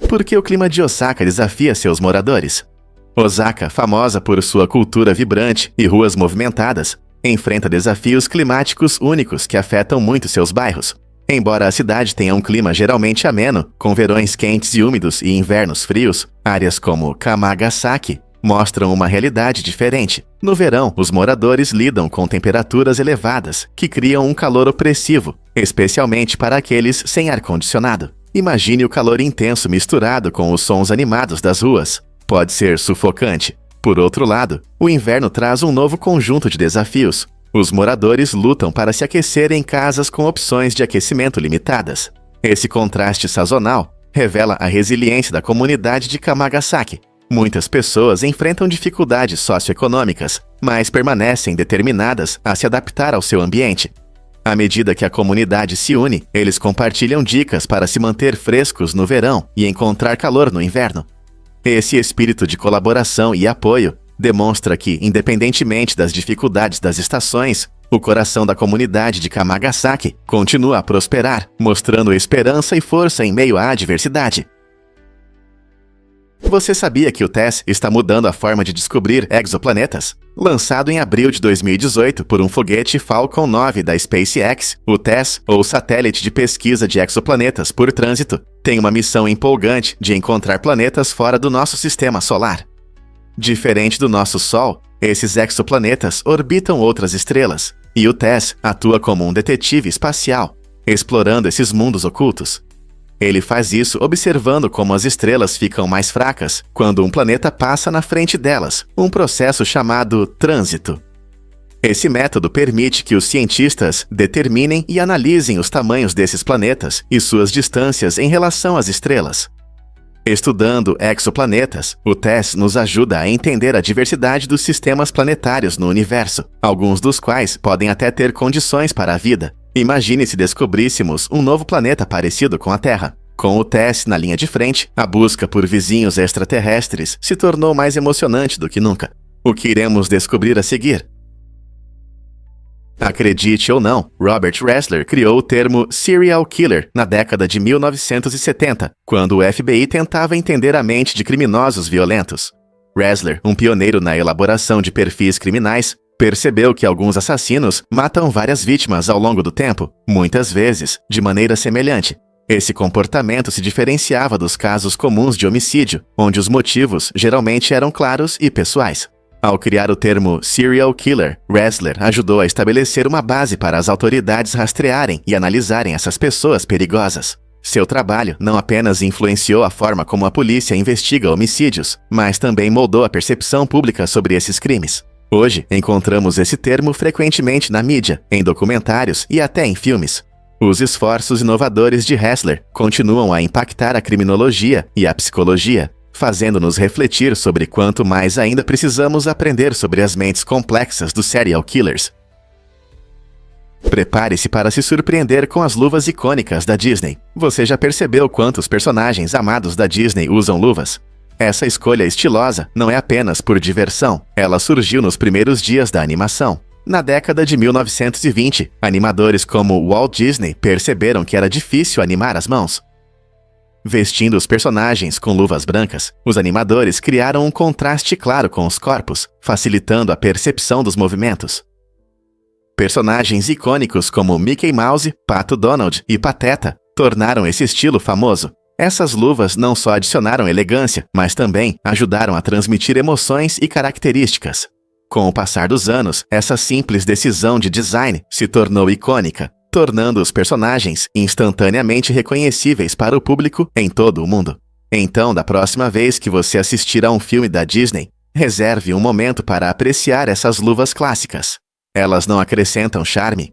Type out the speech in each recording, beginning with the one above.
Por que o clima de Osaka desafia seus moradores? Osaka, famosa por sua cultura vibrante e ruas movimentadas, enfrenta desafios climáticos únicos que afetam muito seus bairros. Embora a cidade tenha um clima geralmente ameno, com verões quentes e úmidos e invernos frios, áreas como Kamagasaki mostram uma realidade diferente. No verão, os moradores lidam com temperaturas elevadas, que criam um calor opressivo, especialmente para aqueles sem ar-condicionado. Imagine o calor intenso misturado com os sons animados das ruas. Pode ser sufocante. Por outro lado, o inverno traz um novo conjunto de desafios. Os moradores lutam para se aquecer em casas com opções de aquecimento limitadas. Esse contraste sazonal revela a resiliência da comunidade de Kamagasaki. Muitas pessoas enfrentam dificuldades socioeconômicas, mas permanecem determinadas a se adaptar ao seu ambiente. À medida que a comunidade se une, eles compartilham dicas para se manter frescos no verão e encontrar calor no inverno. Esse espírito de colaboração e apoio demonstra que, independentemente das dificuldades das estações, o coração da comunidade de Kamagasaki continua a prosperar, mostrando esperança e força em meio à adversidade. Você sabia que o TESS está mudando a forma de descobrir exoplanetas? Lançado em abril de 2018 por um foguete Falcon 9 da SpaceX, o TESS, ou Satélite de Pesquisa de Exoplanetas por Trânsito, tem uma missão empolgante de encontrar planetas fora do nosso sistema solar. Diferente do nosso Sol, esses exoplanetas orbitam outras estrelas, e o TESS atua como um detetive espacial, explorando esses mundos ocultos. Ele faz isso observando como as estrelas ficam mais fracas quando um planeta passa na frente delas, um processo chamado trânsito. Esse método permite que os cientistas determinem e analisem os tamanhos desses planetas e suas distâncias em relação às estrelas. Estudando exoplanetas, o TESS nos ajuda a entender a diversidade dos sistemas planetários no universo, alguns dos quais podem até ter condições para a vida. Imagine se descobríssemos um novo planeta parecido com a Terra. Com o TESS na linha de frente, a busca por vizinhos extraterrestres se tornou mais emocionante do que nunca. O que iremos descobrir a seguir? Acredite ou não, Robert Ressler criou o termo serial killer na década de 1970, quando o FBI tentava entender a mente de criminosos violentos. Ressler, um pioneiro na elaboração de perfis criminais, percebeu que alguns assassinos matam várias vítimas ao longo do tempo, muitas vezes de maneira semelhante. Esse comportamento se diferenciava dos casos comuns de homicídio, onde os motivos geralmente eram claros e pessoais. Ao criar o termo serial killer, Ressler ajudou a estabelecer uma base para as autoridades rastrearem e analisarem essas pessoas perigosas. Seu trabalho não apenas influenciou a forma como a polícia investiga homicídios, mas também moldou a percepção pública sobre esses crimes. Hoje, encontramos esse termo frequentemente na mídia, em documentários e até em filmes. Os esforços inovadores de Ressler continuam a impactar a criminologia e a psicologia, fazendo-nos refletir sobre quanto mais ainda precisamos aprender sobre as mentes complexas dos serial killers. Prepare-se para se surpreender com as luvas icônicas da Disney. Você já percebeu quantos personagens amados da Disney usam luvas? Essa escolha estilosa não é apenas por diversão, ela surgiu nos primeiros dias da animação. Na década de 1920, animadores como Walt Disney perceberam que era difícil animar as mãos. Vestindo os personagens com luvas brancas, os animadores criaram um contraste claro com os corpos, facilitando a percepção dos movimentos. Personagens icônicos como Mickey Mouse, Pato Donald e Pateta tornaram esse estilo famoso. Essas luvas não só adicionaram elegância, mas também ajudaram a transmitir emoções e características. Com o passar dos anos, essa simples decisão de design se tornou icônica, tornando os personagens instantaneamente reconhecíveis para o público em todo o mundo. Então, da próxima vez que você assistir a um filme da Disney, reserve um momento para apreciar essas luvas clássicas. Elas não acrescentam charme?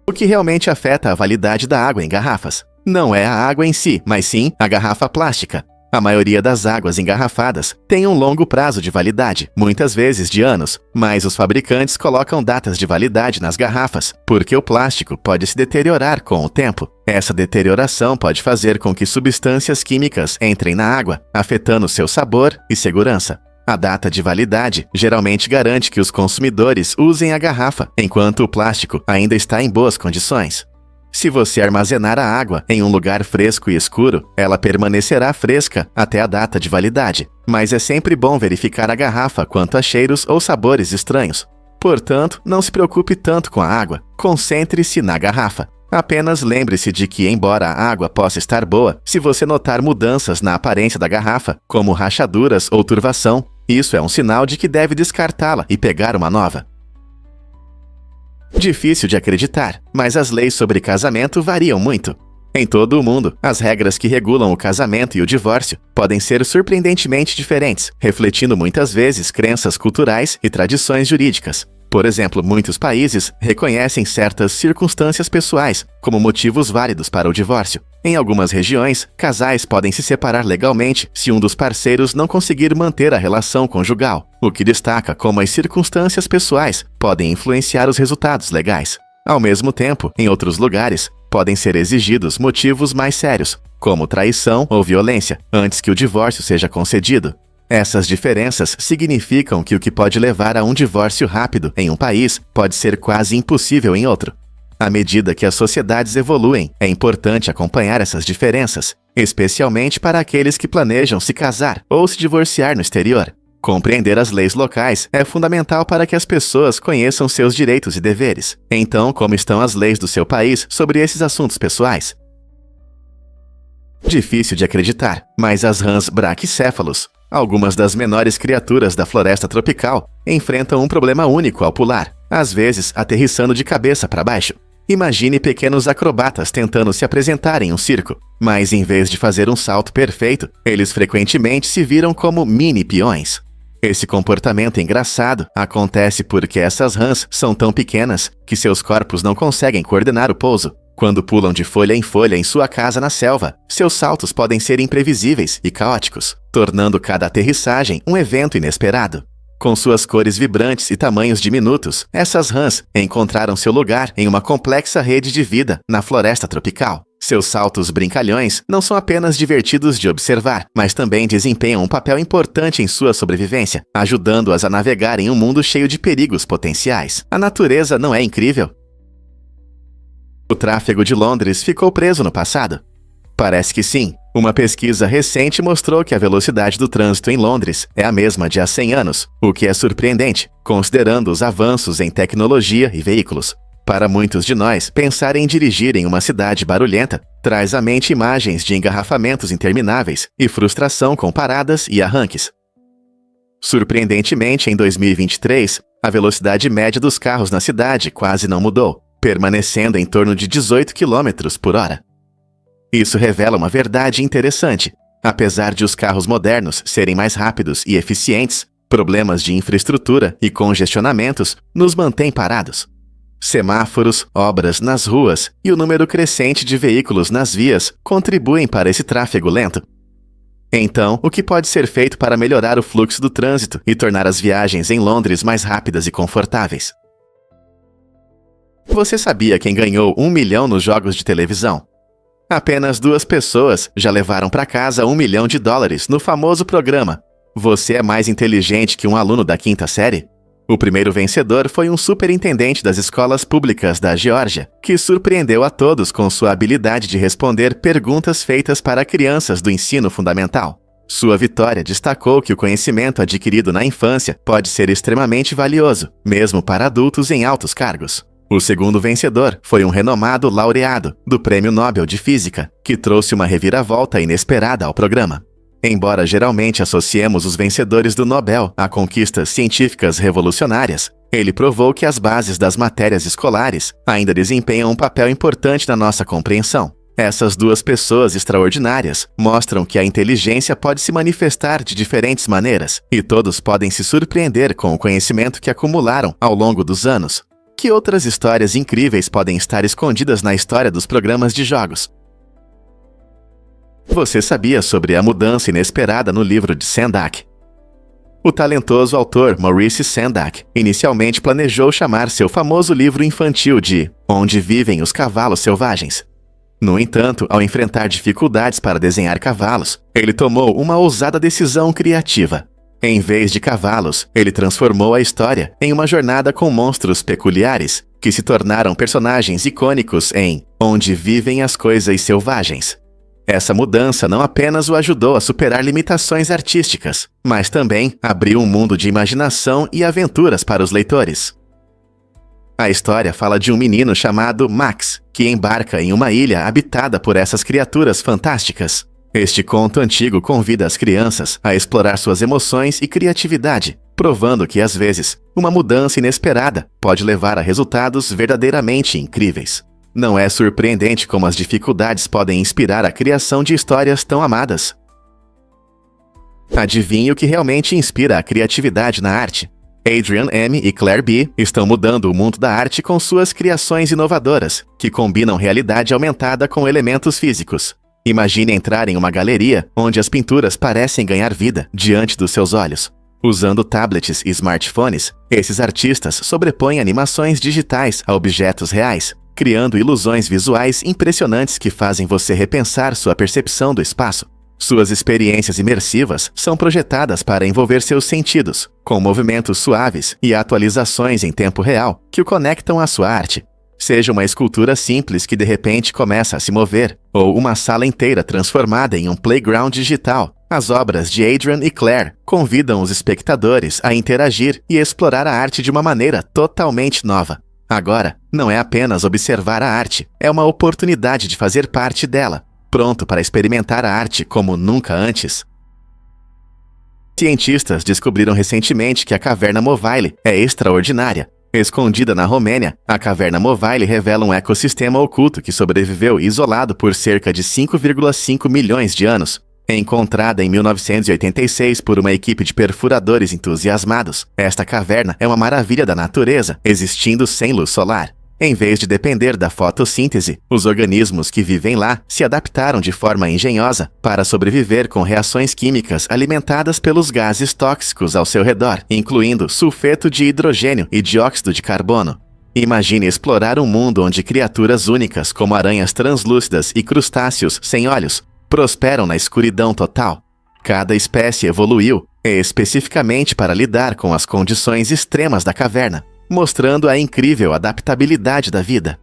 O que realmente afeta a validade da água em garrafas? Não é a água em si, mas sim a garrafa plástica. A maioria das águas engarrafadas tem um longo prazo de validade, muitas vezes de anos, mas os fabricantes colocam datas de validade nas garrafas, porque o plástico pode se deteriorar com o tempo. Essa deterioração pode fazer com que substâncias químicas entrem na água, afetando seu sabor e segurança. A data de validade geralmente garante que os consumidores usem a garrafa, enquanto o plástico ainda está em boas condições. Se você armazenar a água em um lugar fresco e escuro, ela permanecerá fresca até a data de validade. Mas é sempre bom verificar a garrafa quanto a cheiros ou sabores estranhos. Portanto, não se preocupe tanto com a água. Concentre-se na garrafa. Apenas lembre-se de que, embora a água possa estar boa, se você notar mudanças na aparência da garrafa, como rachaduras ou turvação, isso é um sinal de que deve descartá-la e pegar uma nova. Difícil de acreditar, mas as leis sobre casamento variam muito. Em todo o mundo, as regras que regulam o casamento e o divórcio podem ser surpreendentemente diferentes, refletindo muitas vezes crenças culturais e tradições jurídicas. Por exemplo, muitos países reconhecem certas circunstâncias pessoais como motivos válidos para o divórcio. Em algumas regiões, casais podem se separar legalmente se um dos parceiros não conseguir manter a relação conjugal, o que destaca como as circunstâncias pessoais podem influenciar os resultados legais. Ao mesmo tempo, em outros lugares, podem ser exigidos motivos mais sérios, como traição ou violência, antes que o divórcio seja concedido. Essas diferenças significam que o que pode levar a um divórcio rápido em um país pode ser quase impossível em outro. À medida que as sociedades evoluem, é importante acompanhar essas diferenças, especialmente para aqueles que planejam se casar ou se divorciar no exterior. Compreender as leis locais é fundamental para que as pessoas conheçam seus direitos e deveres. Então, como estão as leis do seu país sobre esses assuntos pessoais? Difícil de acreditar, mas as rãs braquicéfalos, algumas das menores criaturas da floresta tropical, enfrentam um problema único ao pular, às vezes aterrissando de cabeça para baixo. Imagine pequenos acrobatas tentando se apresentar em um circo, mas em vez de fazer um salto perfeito, eles frequentemente se viram como mini peões. Esse comportamento engraçado acontece porque essas rãs são tão pequenas que seus corpos não conseguem coordenar o pouso. Quando pulam de folha em folha em sua casa na selva, seus saltos podem ser imprevisíveis e caóticos, tornando cada aterrissagem um evento inesperado. Com suas cores vibrantes e tamanhos diminutos, essas rãs encontraram seu lugar em uma complexa rede de vida na floresta tropical. Seus saltos brincalhões não são apenas divertidos de observar, mas também desempenham um papel importante em sua sobrevivência, ajudando-as a navegar em um mundo cheio de perigos potenciais. A natureza não é incrível? O tráfego de Londres ficou preso no passado? Parece que sim. Uma pesquisa recente mostrou que a velocidade do trânsito em Londres é a mesma de há 100 anos, o que é surpreendente, considerando os avanços em tecnologia e veículos. Para muitos de nós, pensar em dirigir em uma cidade barulhenta traz à mente imagens de engarrafamentos intermináveis e frustração com paradas e arranques. Surpreendentemente, em 2023, a velocidade média dos carros na cidade quase não mudou, permanecendo em torno de 18 km por hora. Isso revela uma verdade interessante. Apesar de os carros modernos serem mais rápidos e eficientes, problemas de infraestrutura e congestionamentos nos mantêm parados. Semáforos, obras nas ruas e o número crescente de veículos nas vias contribuem para esse tráfego lento. Então, o que pode ser feito para melhorar o fluxo do trânsito e tornar as viagens em Londres mais rápidas e confortáveis? Você sabia quem ganhou 1 milhão nos jogos de televisão? Apenas 2 pessoas já levaram para casa $1 milhão no famoso programa Você é Mais Inteligente que um Aluno da 5ª série? O primeiro vencedor foi um superintendente das escolas públicas da Geórgia, que surpreendeu a todos com sua habilidade de responder perguntas feitas para crianças do ensino fundamental. Sua vitória destacou que o conhecimento adquirido na infância pode ser extremamente valioso, mesmo para adultos em altos cargos. O segundo vencedor foi um renomado laureado do Prêmio Nobel de Física, que trouxe uma reviravolta inesperada ao programa. Embora geralmente associemos os vencedores do Nobel a conquistas científicas revolucionárias, ele provou que as bases das matérias escolares ainda desempenham um papel importante na nossa compreensão. Essas 2 pessoas extraordinárias mostram que a inteligência pode se manifestar de diferentes maneiras, e todos podem se surpreender com o conhecimento que acumularam ao longo dos anos. Que outras histórias incríveis podem estar escondidas na história dos programas de jogos? Você sabia sobre a mudança inesperada no livro de Sendak? O talentoso autor Maurice Sendak inicialmente planejou chamar seu famoso livro infantil de Onde Vivem os Cavalos Selvagens. No entanto, ao enfrentar dificuldades para desenhar cavalos, ele tomou uma ousada decisão criativa. Em vez de cavalos, ele transformou a história em uma jornada com monstros peculiares, que se tornaram personagens icônicos em Onde Vivem as Coisas Selvagens. Essa mudança não apenas o ajudou a superar limitações artísticas, mas também abriu um mundo de imaginação e aventuras para os leitores. A história fala de um menino chamado Max, que embarca em uma ilha habitada por essas criaturas fantásticas. Este conto antigo convida as crianças a explorar suas emoções e criatividade, provando que, às vezes, uma mudança inesperada pode levar a resultados verdadeiramente incríveis. Não é surpreendente como as dificuldades podem inspirar a criação de histórias tão amadas. Adivinhe o que realmente inspira a criatividade na arte? Adrian M. e Claire B. estão mudando o mundo da arte com suas criações inovadoras, que combinam realidade aumentada com elementos físicos. Imagine entrar em uma galeria onde as pinturas parecem ganhar vida diante dos seus olhos. Usando tablets e smartphones, esses artistas sobrepõem animações digitais a objetos reais, criando ilusões visuais impressionantes que fazem você repensar sua percepção do espaço. Suas experiências imersivas são projetadas para envolver seus sentidos, com movimentos suaves e atualizações em tempo real que o conectam à sua arte. Seja uma escultura simples que de repente começa a se mover, ou uma sala inteira transformada em um playground digital, as obras de Adrian e Claire convidam os espectadores a interagir e explorar a arte de uma maneira totalmente nova. Agora, não é apenas observar a arte, é uma oportunidade de fazer parte dela, pronto para experimentar a arte como nunca antes. Cientistas descobriram recentemente que a caverna Movaile é extraordinária. Escondida na Romênia, a caverna Movaile revela um ecossistema oculto que sobreviveu isolado por cerca de 5,5 milhões de anos. Encontrada em 1986 por uma equipe de perfuradores entusiasmados, esta caverna é uma maravilha da natureza, existindo sem luz solar. Em vez de depender da fotossíntese, os organismos que vivem lá se adaptaram de forma engenhosa para sobreviver com reações químicas alimentadas pelos gases tóxicos ao seu redor, incluindo sulfeto de hidrogênio e dióxido de carbono. Imagine explorar um mundo onde criaturas únicas como aranhas translúcidas e crustáceos sem olhos prosperam na escuridão total. Cada espécie evoluiu, especificamente para lidar com as condições extremas da caverna, mostrando a incrível adaptabilidade da vida.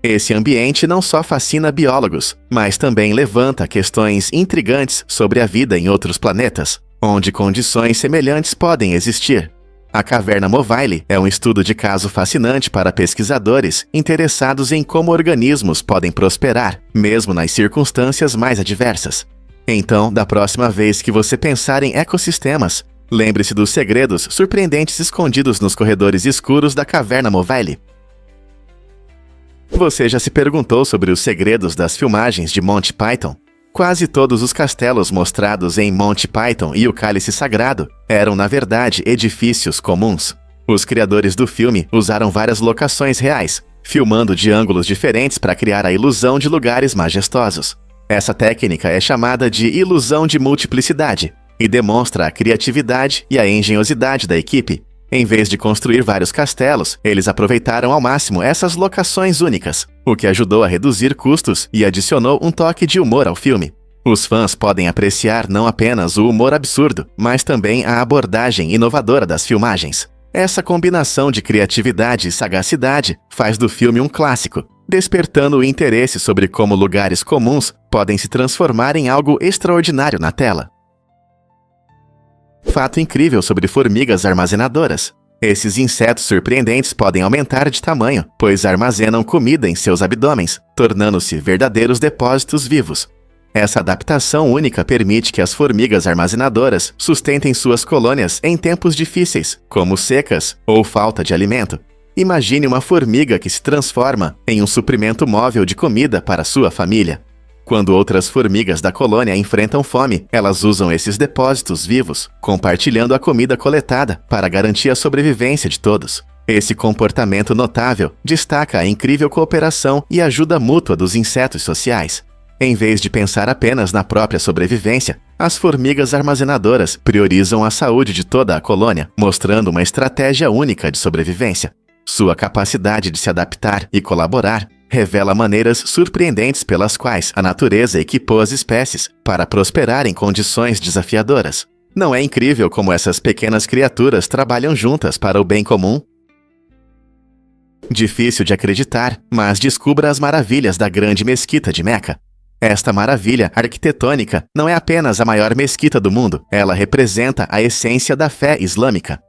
Esse ambiente não só fascina biólogos, mas também levanta questões intrigantes sobre a vida em outros planetas, onde condições semelhantes podem existir. A caverna Movaile é um estudo de caso fascinante para pesquisadores interessados em como organismos podem prosperar, mesmo nas circunstâncias mais adversas. Então, da próxima vez que você pensar em ecossistemas, lembre-se dos segredos surpreendentes escondidos nos corredores escuros da caverna Movaile. Você já se perguntou sobre os segredos das filmagens de Monty Python? Quase todos os castelos mostrados em Monty Python e o Cálice Sagrado eram, na verdade, edifícios comuns. Os criadores do filme usaram várias locações reais, filmando de ângulos diferentes para criar a ilusão de lugares majestosos. Essa técnica é chamada de ilusão de multiplicidade e demonstra a criatividade e a engenhosidade da equipe. Em vez de construir vários castelos, eles aproveitaram ao máximo essas locações únicas, o que ajudou a reduzir custos e adicionou um toque de humor ao filme. Os fãs podem apreciar não apenas o humor absurdo, mas também a abordagem inovadora das filmagens. Essa combinação de criatividade e sagacidade faz do filme um clássico, despertando o interesse sobre como lugares comuns podem se transformar em algo extraordinário na tela. Fato incrível sobre formigas armazenadoras. Esses insetos surpreendentes podem aumentar de tamanho, pois armazenam comida em seus abdômenes, tornando-se verdadeiros depósitos vivos. Essa adaptação única permite que as formigas armazenadoras sustentem suas colônias em tempos difíceis, como secas ou falta de alimento. Imagine uma formiga que se transforma em um suprimento móvel de comida para sua família. Quando outras formigas da colônia enfrentam fome, elas usam esses depósitos vivos, compartilhando a comida coletada para garantir a sobrevivência de todos. Esse comportamento notável destaca a incrível cooperação e ajuda mútua dos insetos sociais. Em vez de pensar apenas na própria sobrevivência, as formigas armazenadoras priorizam a saúde de toda a colônia, mostrando uma estratégia única de sobrevivência. Sua capacidade de se adaptar e colaborar revela maneiras surpreendentes pelas quais a natureza equipou as espécies para prosperar em condições desafiadoras. Não é incrível como essas pequenas criaturas trabalham juntas para o bem comum? Difícil de acreditar, mas descubra as maravilhas da grande mesquita de Meca. Esta maravilha arquitetônica não é apenas a maior mesquita do mundo, ela representa a essência da fé islâmica.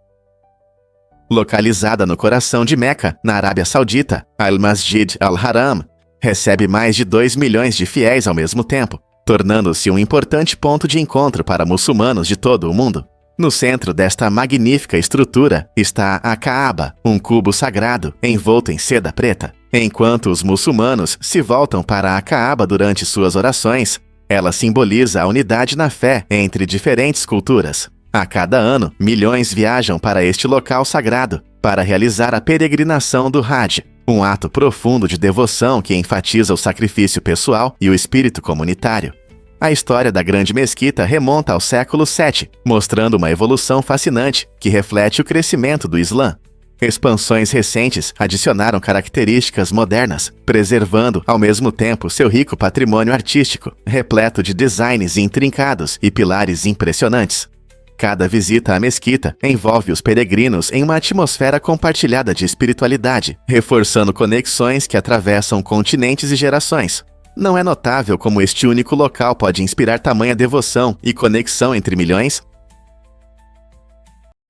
Localizada no coração de Meca, na Arábia Saudita, Al-Masjid Al-Haram recebe mais de 2 milhões de fiéis ao mesmo tempo, tornando-se um importante ponto de encontro para muçulmanos de todo o mundo. No centro desta magnífica estrutura está a Kaaba, um cubo sagrado envolto em seda preta. Enquanto os muçulmanos se voltam para a Kaaba durante suas orações, ela simboliza a unidade na fé entre diferentes culturas. A cada ano, milhões viajam para este local sagrado para realizar a peregrinação do Hajj, um ato profundo de devoção que enfatiza o sacrifício pessoal e o espírito comunitário. A história da Grande Mesquita remonta ao século VII, mostrando uma evolução fascinante que reflete o crescimento do Islã. Expansões recentes adicionaram características modernas, preservando ao mesmo tempo seu rico patrimônio artístico, repleto de designs intrincados e pilares impressionantes. Cada visita à mesquita envolve os peregrinos em uma atmosfera compartilhada de espiritualidade, reforçando conexões que atravessam continentes e gerações. Não é notável como este único local pode inspirar tamanha devoção e conexão entre milhões?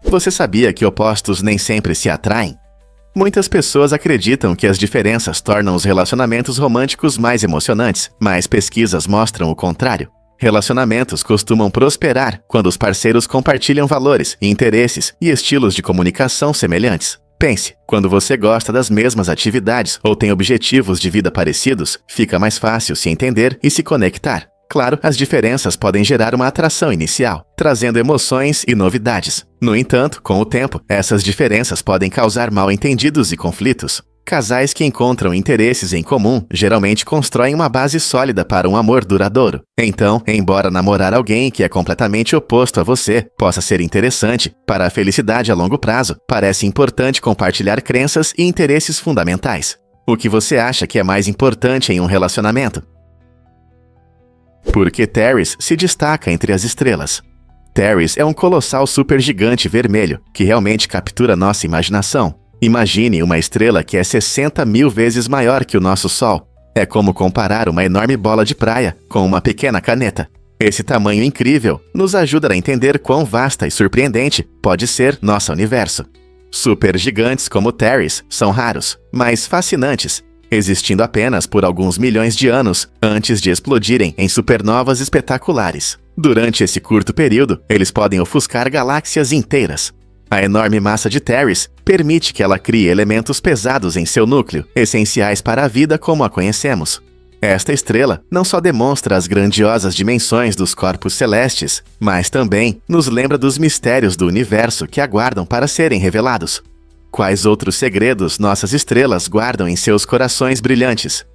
Você sabia que opostos nem sempre se atraem? Muitas pessoas acreditam que as diferenças tornam os relacionamentos românticos mais emocionantes, mas pesquisas mostram o contrário. Relacionamentos costumam prosperar quando os parceiros compartilham valores, interesses e estilos de comunicação semelhantes. Pense, quando você gosta das mesmas atividades ou tem objetivos de vida parecidos, fica mais fácil se entender e se conectar. Claro, as diferenças podem gerar uma atração inicial, trazendo emoções e novidades. No entanto, com o tempo, essas diferenças podem causar mal-entendidos e conflitos. Casais que encontram interesses em comum geralmente constroem uma base sólida para um amor duradouro. Então, embora namorar alguém que é completamente oposto a você possa ser interessante, para a felicidade a longo prazo, parece importante compartilhar crenças e interesses fundamentais. O que você acha que é mais importante em um relacionamento? Por que Taurus se destaca entre as estrelas? Taurus é um colossal supergigante vermelho que realmente captura nossa imaginação. Imagine uma estrela que é 60 mil vezes maior que o nosso Sol. É como comparar uma enorme bola de praia com uma pequena caneta. Esse tamanho incrível nos ajuda a entender quão vasta e surpreendente pode ser nosso universo. Supergigantes como Taurus são raros, mas fascinantes, existindo apenas por alguns milhões de anos antes de explodirem em supernovas espetaculares. Durante esse curto período, eles podem ofuscar galáxias inteiras. A enorme massa de Taurus permite que ela crie elementos pesados em seu núcleo, essenciais para a vida como a conhecemos. Esta estrela não só demonstra as grandiosas dimensões dos corpos celestes, mas também nos lembra dos mistérios do universo que aguardam para serem revelados. Quais outros segredos nossas estrelas guardam em seus corações brilhantes?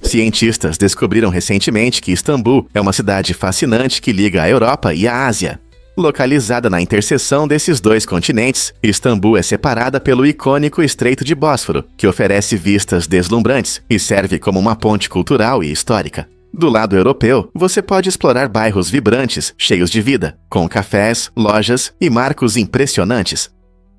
Cientistas descobriram recentemente que Istambul é uma cidade fascinante que liga a Europa e a Ásia. Localizada na interseção desses dois continentes, Istambul é separada pelo icônico Estreito de Bósforo, que oferece vistas deslumbrantes e serve como uma ponte cultural e histórica. Do lado europeu, você pode explorar bairros vibrantes, cheios de vida, com cafés, lojas e marcos impressionantes.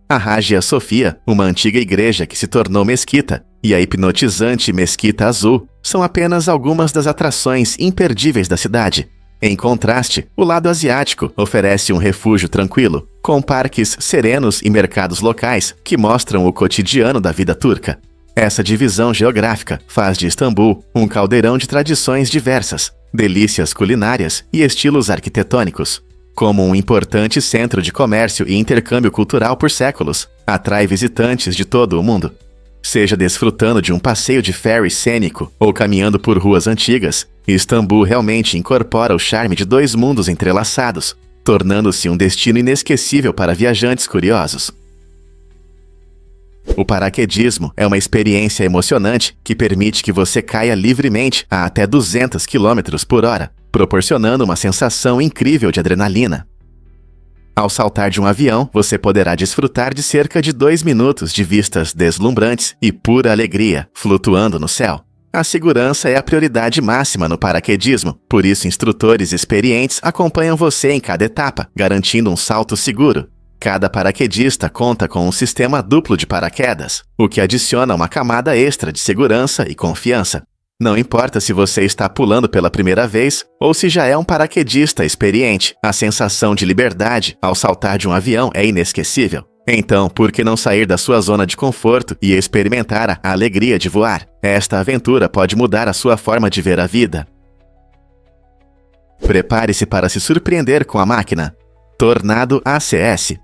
A Hagia Sophia, uma antiga igreja que se tornou mesquita, e a hipnotizante Mesquita Azul são apenas algumas das atrações imperdíveis da cidade. Em contraste, o lado asiático oferece um refúgio tranquilo, com parques serenos e mercados locais que mostram o cotidiano da vida turca. Essa divisão geográfica faz de Istambul um caldeirão de tradições diversas, delícias culinárias e estilos arquitetônicos. Como um importante centro de comércio e intercâmbio cultural por séculos, atrai visitantes de todo o mundo. Seja desfrutando de um passeio de ferry cênico ou caminhando por ruas antigas, Istambul realmente incorpora o charme de dois mundos entrelaçados, tornando-se um destino inesquecível para viajantes curiosos. O paraquedismo é uma experiência emocionante que permite que você caia livremente a até 200 km por hora, proporcionando uma sensação incrível de adrenalina. Ao saltar de um avião, você poderá desfrutar de cerca de 2 minutos de vistas deslumbrantes e pura alegria, flutuando no céu. A segurança é a prioridade máxima no paraquedismo, por isso instrutores experientes acompanham você em cada etapa, garantindo um salto seguro. Cada paraquedista conta com um sistema duplo de paraquedas, o que adiciona uma camada extra de segurança e confiança. Não importa se você está pulando pela primeira vez ou se já é um paraquedista experiente, a sensação de liberdade ao saltar de um avião é inesquecível. Então, por que não sair da sua zona de conforto e experimentar a alegria de voar? Esta aventura pode mudar a sua forma de ver a vida. Prepare-se para se surpreender com a máquina Tornado ACS.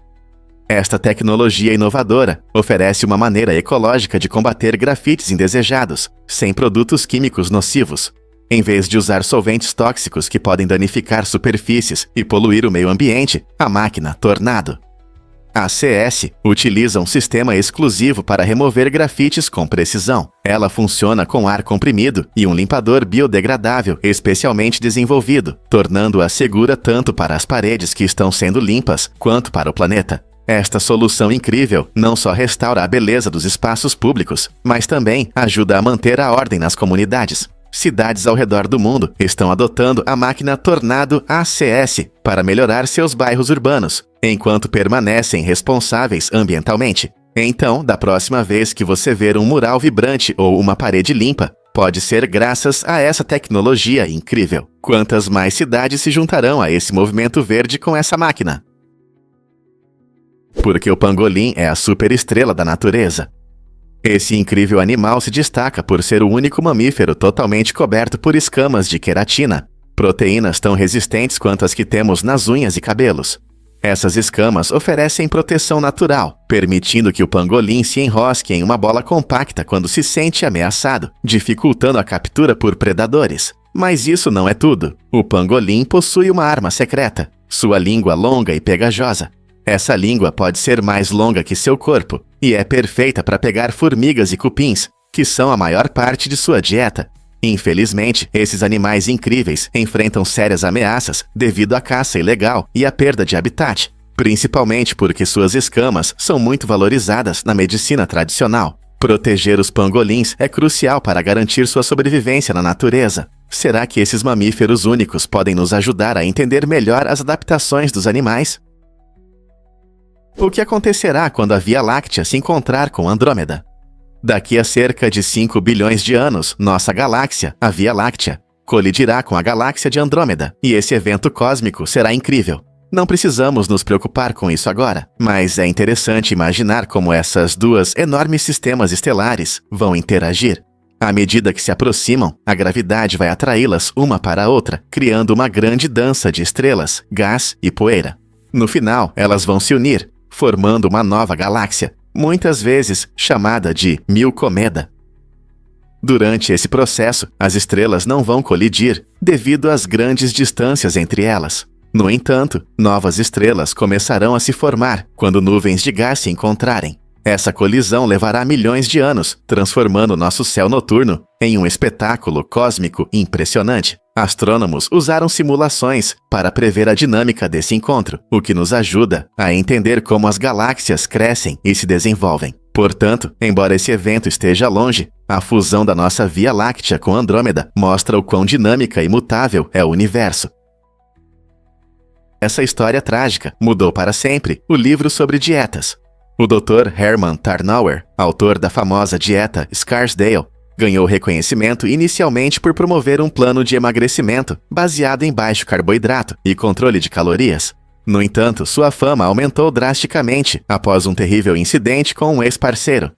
Esta tecnologia inovadora oferece uma maneira ecológica de combater grafites indesejados, sem produtos químicos nocivos. Em vez de usar solventes tóxicos que podem danificar superfícies e poluir o meio ambiente, a máquina Tornado ACS utiliza um sistema exclusivo para remover grafites com precisão. Ela funciona com ar comprimido e um limpador biodegradável especialmente desenvolvido, tornando-a segura tanto para as paredes que estão sendo limpas quanto para o planeta. Esta solução incrível não só restaura a beleza dos espaços públicos, mas também ajuda a manter a ordem nas comunidades. Cidades ao redor do mundo estão adotando a máquina Tornado ACS para melhorar seus bairros urbanos, enquanto permanecem responsáveis ambientalmente. Então, da próxima vez que você ver um mural vibrante ou uma parede limpa, pode ser graças a essa tecnologia incrível. Quantas mais cidades se juntarão a esse movimento verde com essa máquina? Porque o pangolim é a superestrela da natureza. Esse incrível animal se destaca por ser o único mamífero totalmente coberto por escamas de queratina, proteínas tão resistentes quanto as que temos nas unhas e cabelos. Essas escamas oferecem proteção natural, permitindo que o pangolim se enrosque em uma bola compacta quando se sente ameaçado, dificultando a captura por predadores. Mas isso não é tudo. O pangolim possui uma arma secreta, sua língua longa e pegajosa. Essa língua pode ser mais longa que seu corpo e é perfeita para pegar formigas e cupins, que são a maior parte de sua dieta. Infelizmente, esses animais incríveis enfrentam sérias ameaças devido à caça ilegal e à perda de habitat, principalmente porque suas escamas são muito valorizadas na medicina tradicional. Proteger os pangolins é crucial para garantir sua sobrevivência na natureza. Será que esses mamíferos únicos podem nos ajudar a entender melhor as adaptações dos animais? O que acontecerá quando a Via Láctea se encontrar com Andrômeda? Daqui a cerca de 5 bilhões de anos, nossa galáxia, a Via Láctea, colidirá com a galáxia de Andrômeda, e esse evento cósmico será incrível. Não precisamos nos preocupar com isso agora, mas é interessante imaginar como essas duas enormes sistemas estelares vão interagir. À medida que se aproximam, a gravidade vai atraí-las uma para a outra, criando uma grande dança de estrelas, gás e poeira. No final, elas vão se unir, formando uma nova galáxia, muitas vezes chamada de Milcomeda. Durante esse processo, as estrelas não vão colidir devido às grandes distâncias entre elas. No entanto, novas estrelas começarão a se formar quando nuvens de gás se encontrarem. Essa colisão levará milhões de anos, transformando nosso céu noturno em um espetáculo cósmico impressionante. Astrônomos usaram simulações para prever a dinâmica desse encontro, o que nos ajuda a entender como as galáxias crescem e se desenvolvem. Portanto, embora esse evento esteja longe, a fusão da nossa Via Láctea com Andrômeda mostra o quão dinâmica e mutável é o universo. Essa história trágica mudou para sempre o livro sobre dietas. O Dr. Hermann Tarnauer, autor da famosa dieta Scarsdale, ganhou reconhecimento inicialmente por promover um plano de emagrecimento baseado em baixo carboidrato e controle de calorias. No entanto, sua fama aumentou drasticamente após um terrível incidente com um ex-parceiro.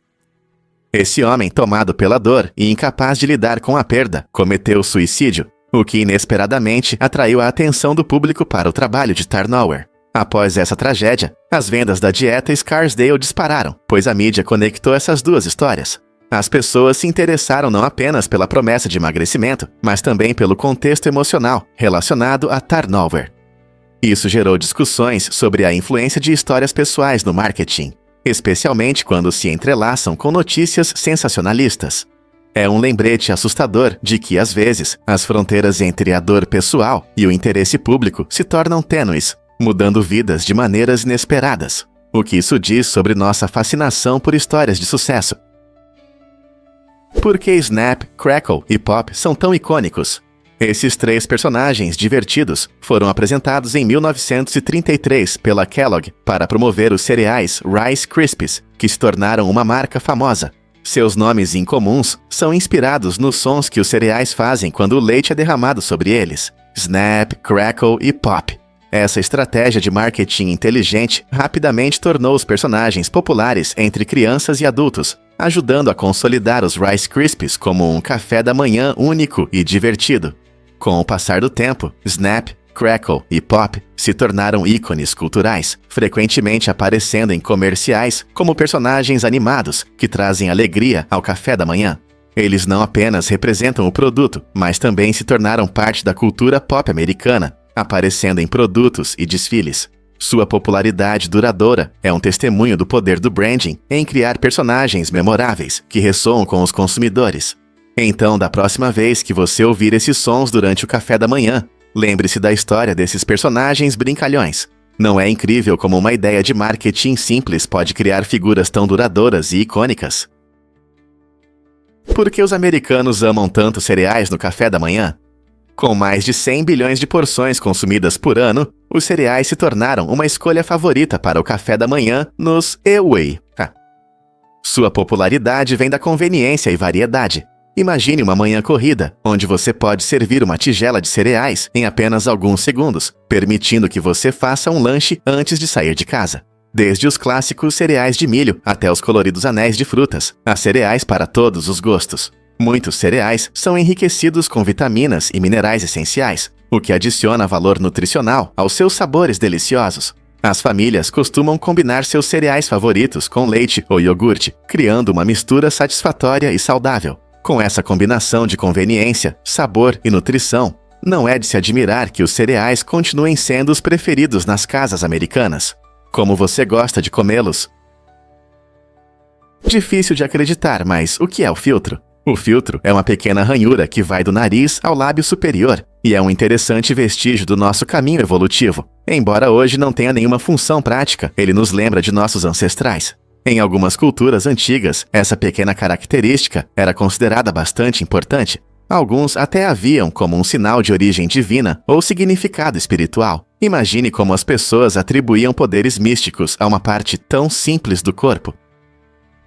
Esse homem, tomado pela dor e incapaz de lidar com a perda, cometeu suicídio, o que inesperadamente atraiu a atenção do público para o trabalho de Tarnauer. Após essa tragédia, as vendas da dieta Scarsdale dispararam, pois a mídia conectou essas duas histórias. As pessoas se interessaram não apenas pela promessa de emagrecimento, mas também pelo contexto emocional relacionado a Tarnauer. Isso gerou discussões sobre a influência de histórias pessoais no marketing, especialmente quando se entrelaçam com notícias sensacionalistas. É um lembrete assustador de que, às vezes, as fronteiras entre a dor pessoal e o interesse público se tornam tênues, mudando vidas de maneiras inesperadas. O que isso diz sobre nossa fascinação por histórias de sucesso? Por que Snap, Crackle e Pop são tão icônicos? Esses 3 personagens divertidos foram apresentados em 1933 pela Kellogg para promover os cereais Rice Krispies, que se tornaram uma marca famosa. Seus nomes incomuns são inspirados nos sons que os cereais fazem quando o leite é derramado sobre eles: Snap, Crackle e Pop. Essa estratégia de marketing inteligente rapidamente tornou os personagens populares entre crianças e adultos, ajudando a consolidar os Rice Krispies como um café da manhã único e divertido. Com o passar do tempo, Snap, Crackle e Pop se tornaram ícones culturais, frequentemente aparecendo em comerciais como personagens animados que trazem alegria ao café da manhã. Eles não apenas representam o produto, mas também se tornaram parte da cultura pop americana, aparecendo em produtos e desfiles. Sua popularidade duradoura é um testemunho do poder do branding em criar personagens memoráveis que ressoam com os consumidores. Então, da próxima vez que você ouvir esses sons durante o café da manhã, lembre-se da história desses personagens brincalhões. Não é incrível como uma ideia de marketing simples pode criar figuras tão duradouras e icônicas? Por que os americanos amam tanto cereais no café da manhã? Com mais de 100 bilhões de porções consumidas por ano, os cereais se tornaram uma escolha favorita para o café da manhã nos Away. Sua popularidade vem da conveniência e variedade. Imagine uma manhã corrida, onde você pode servir uma tigela de cereais em apenas alguns segundos, permitindo que você faça um lanche antes de sair de casa. Desde os clássicos cereais de milho até os coloridos anéis de frutas, há cereais para todos os gostos. Muitos cereais são enriquecidos com vitaminas e minerais essenciais, o que adiciona valor nutricional aos seus sabores deliciosos. As famílias costumam combinar seus cereais favoritos com leite ou iogurte, criando uma mistura satisfatória e saudável. Com essa combinação de conveniência, sabor e nutrição, não é de se admirar que os cereais continuem sendo os preferidos nas casas americanas. Como você gosta de comê-los? Difícil de acreditar, mas o que é o filtro? O filtro é uma pequena ranhura que vai do nariz ao lábio superior e é um interessante vestígio do nosso caminho evolutivo. Embora hoje não tenha nenhuma função prática, ele nos lembra de nossos ancestrais. Em algumas culturas antigas, essa pequena característica era considerada bastante importante. Alguns até a viam como um sinal de origem divina ou significado espiritual. Imagine como as pessoas atribuíam poderes místicos a uma parte tão simples do corpo.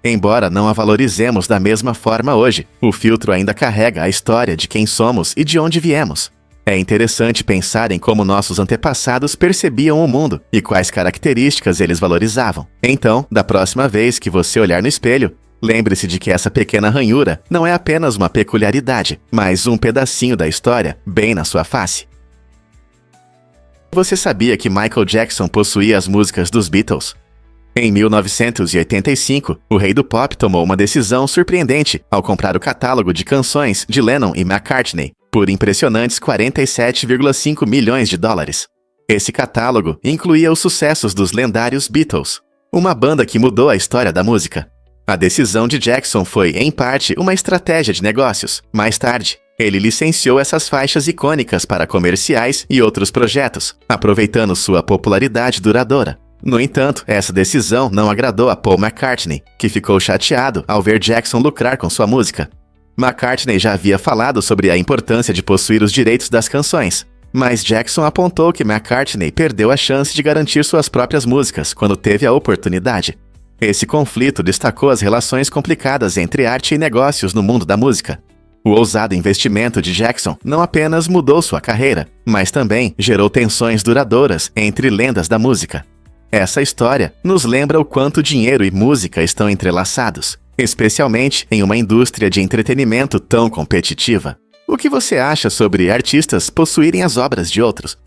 Embora não a valorizemos da mesma forma hoje, o filtro ainda carrega a história de quem somos e de onde viemos. É interessante pensar em como nossos antepassados percebiam o mundo e quais características eles valorizavam. Então, da próxima vez que você olhar no espelho, lembre-se de que essa pequena ranhura não é apenas uma peculiaridade, mas um pedacinho da história bem na sua face. Você sabia que Michael Jackson possuía as músicas dos Beatles? Em 1985, o rei do pop tomou uma decisão surpreendente ao comprar o catálogo de canções de Lennon e McCartney por impressionantes 47,5 milhões de dólares. Esse catálogo incluía os sucessos dos lendários Beatles, uma banda que mudou a história da música. A decisão de Jackson foi, em parte, uma estratégia de negócios. Mais tarde, ele licenciou essas faixas icônicas para comerciais e outros projetos, aproveitando sua popularidade duradoura. No entanto, essa decisão não agradou a Paul McCartney, que ficou chateado ao ver Jackson lucrar com sua música. McCartney já havia falado sobre a importância de possuir os direitos das canções, mas Jackson apontou que McCartney perdeu a chance de garantir suas próprias músicas quando teve a oportunidade. Esse conflito destacou as relações complicadas entre arte e negócios no mundo da música. O ousado investimento de Jackson não apenas mudou sua carreira, mas também gerou tensões duradouras entre lendas da música. Essa história nos lembra o quanto dinheiro e música estão entrelaçados, especialmente em uma indústria de entretenimento tão competitiva. O que você acha sobre artistas possuírem as obras de outros?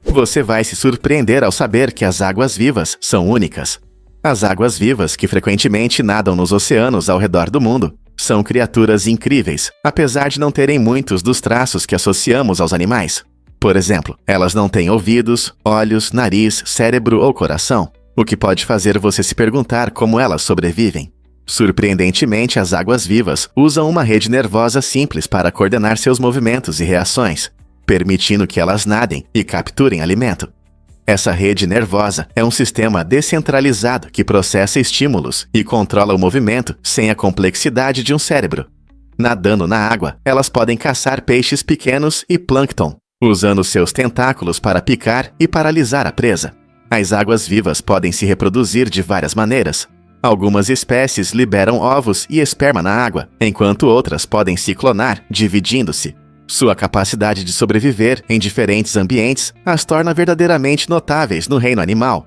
Você vai se surpreender ao saber que as águas-vivas são únicas. As águas-vivas, que frequentemente nadam nos oceanos ao redor do mundo, são criaturas incríveis, apesar de não terem muitos dos traços que associamos aos animais. Por exemplo, elas não têm ouvidos, olhos, nariz, cérebro ou coração, o que pode fazer você se perguntar como elas sobrevivem. Surpreendentemente, as águas-vivas usam uma rede nervosa simples para coordenar seus movimentos e reações, permitindo que elas nadem e capturem alimento. Essa rede nervosa é um sistema descentralizado que processa estímulos e controla o movimento sem a complexidade de um cérebro. Nadando na água, elas podem caçar peixes pequenos e plâncton, usando seus tentáculos para picar e paralisar a presa. As águas-vivas podem se reproduzir de várias maneiras. Algumas espécies liberam ovos e esperma na água, enquanto outras podem se clonar, dividindo-se. Sua capacidade de sobreviver em diferentes ambientes as torna verdadeiramente notáveis no reino animal.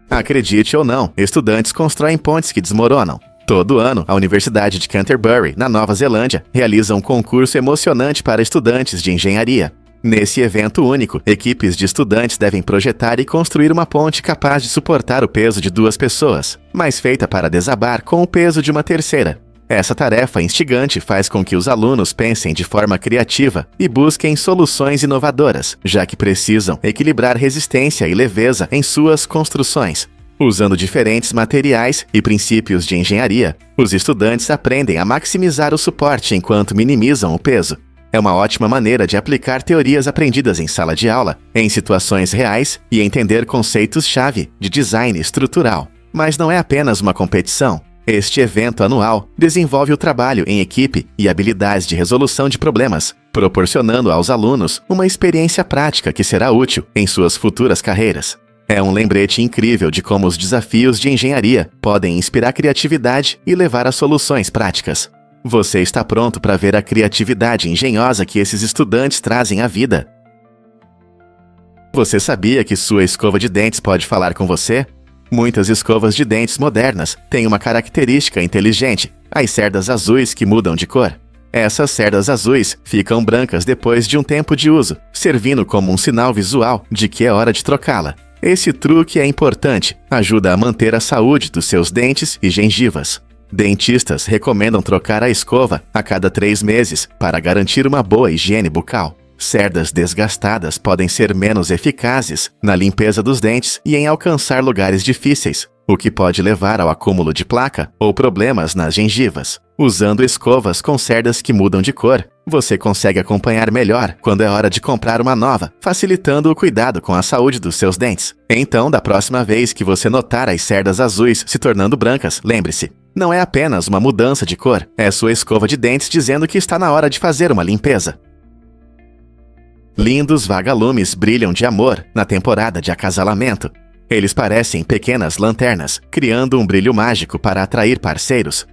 Acredite ou não, estudantes constroem pontes que desmoronam. Todo ano, a Universidade de Canterbury, na Nova Zelândia, realiza um concurso emocionante para estudantes de engenharia. Nesse evento único, equipes de estudantes devem projetar e construir uma ponte capaz de suportar o peso de 2 pessoas, mas feita para desabar com o peso de uma terceira. Essa tarefa instigante faz com que os alunos pensem de forma criativa e busquem soluções inovadoras, já que precisam equilibrar resistência e leveza em suas construções. Usando diferentes materiais e princípios de engenharia, os estudantes aprendem a maximizar o suporte enquanto minimizam o peso. É uma ótima maneira de aplicar teorias aprendidas em sala de aula, em situações reais e entender conceitos-chave de design estrutural. Mas não é apenas uma competição. Este evento anual desenvolve o trabalho em equipe e habilidades de resolução de problemas, proporcionando aos alunos uma experiência prática que será útil em suas futuras carreiras. É um lembrete incrível de como os desafios de engenharia podem inspirar criatividade e levar a soluções práticas. Você está pronto para ver a criatividade engenhosa que esses estudantes trazem à vida? Você sabia que sua escova de dentes pode falar com você? Muitas escovas de dentes modernas têm uma característica inteligente: as cerdas azuis que mudam de cor. Essas cerdas azuis ficam brancas depois de um tempo de uso, servindo como um sinal visual de que é hora de trocá-la. Esse truque é importante, ajuda a manter a saúde dos seus dentes e gengivas. Dentistas recomendam trocar a escova a cada 3 meses para garantir uma boa higiene bucal. Cerdas desgastadas podem ser menos eficazes na limpeza dos dentes e em alcançar lugares difíceis, o que pode levar ao acúmulo de placa ou problemas nas gengivas. Usando escovas com cerdas que mudam de cor, você consegue acompanhar melhor quando é hora de comprar uma nova, facilitando o cuidado com a saúde dos seus dentes. Então, da próxima vez que você notar as cerdas azuis se tornando brancas, lembre-se, não é apenas uma mudança de cor, é sua escova de dentes dizendo que está na hora de fazer uma limpeza. Lindos vagalumes brilham de amor na temporada de acasalamento. Eles parecem pequenas lanternas, criando um brilho mágico para atrair parceiros.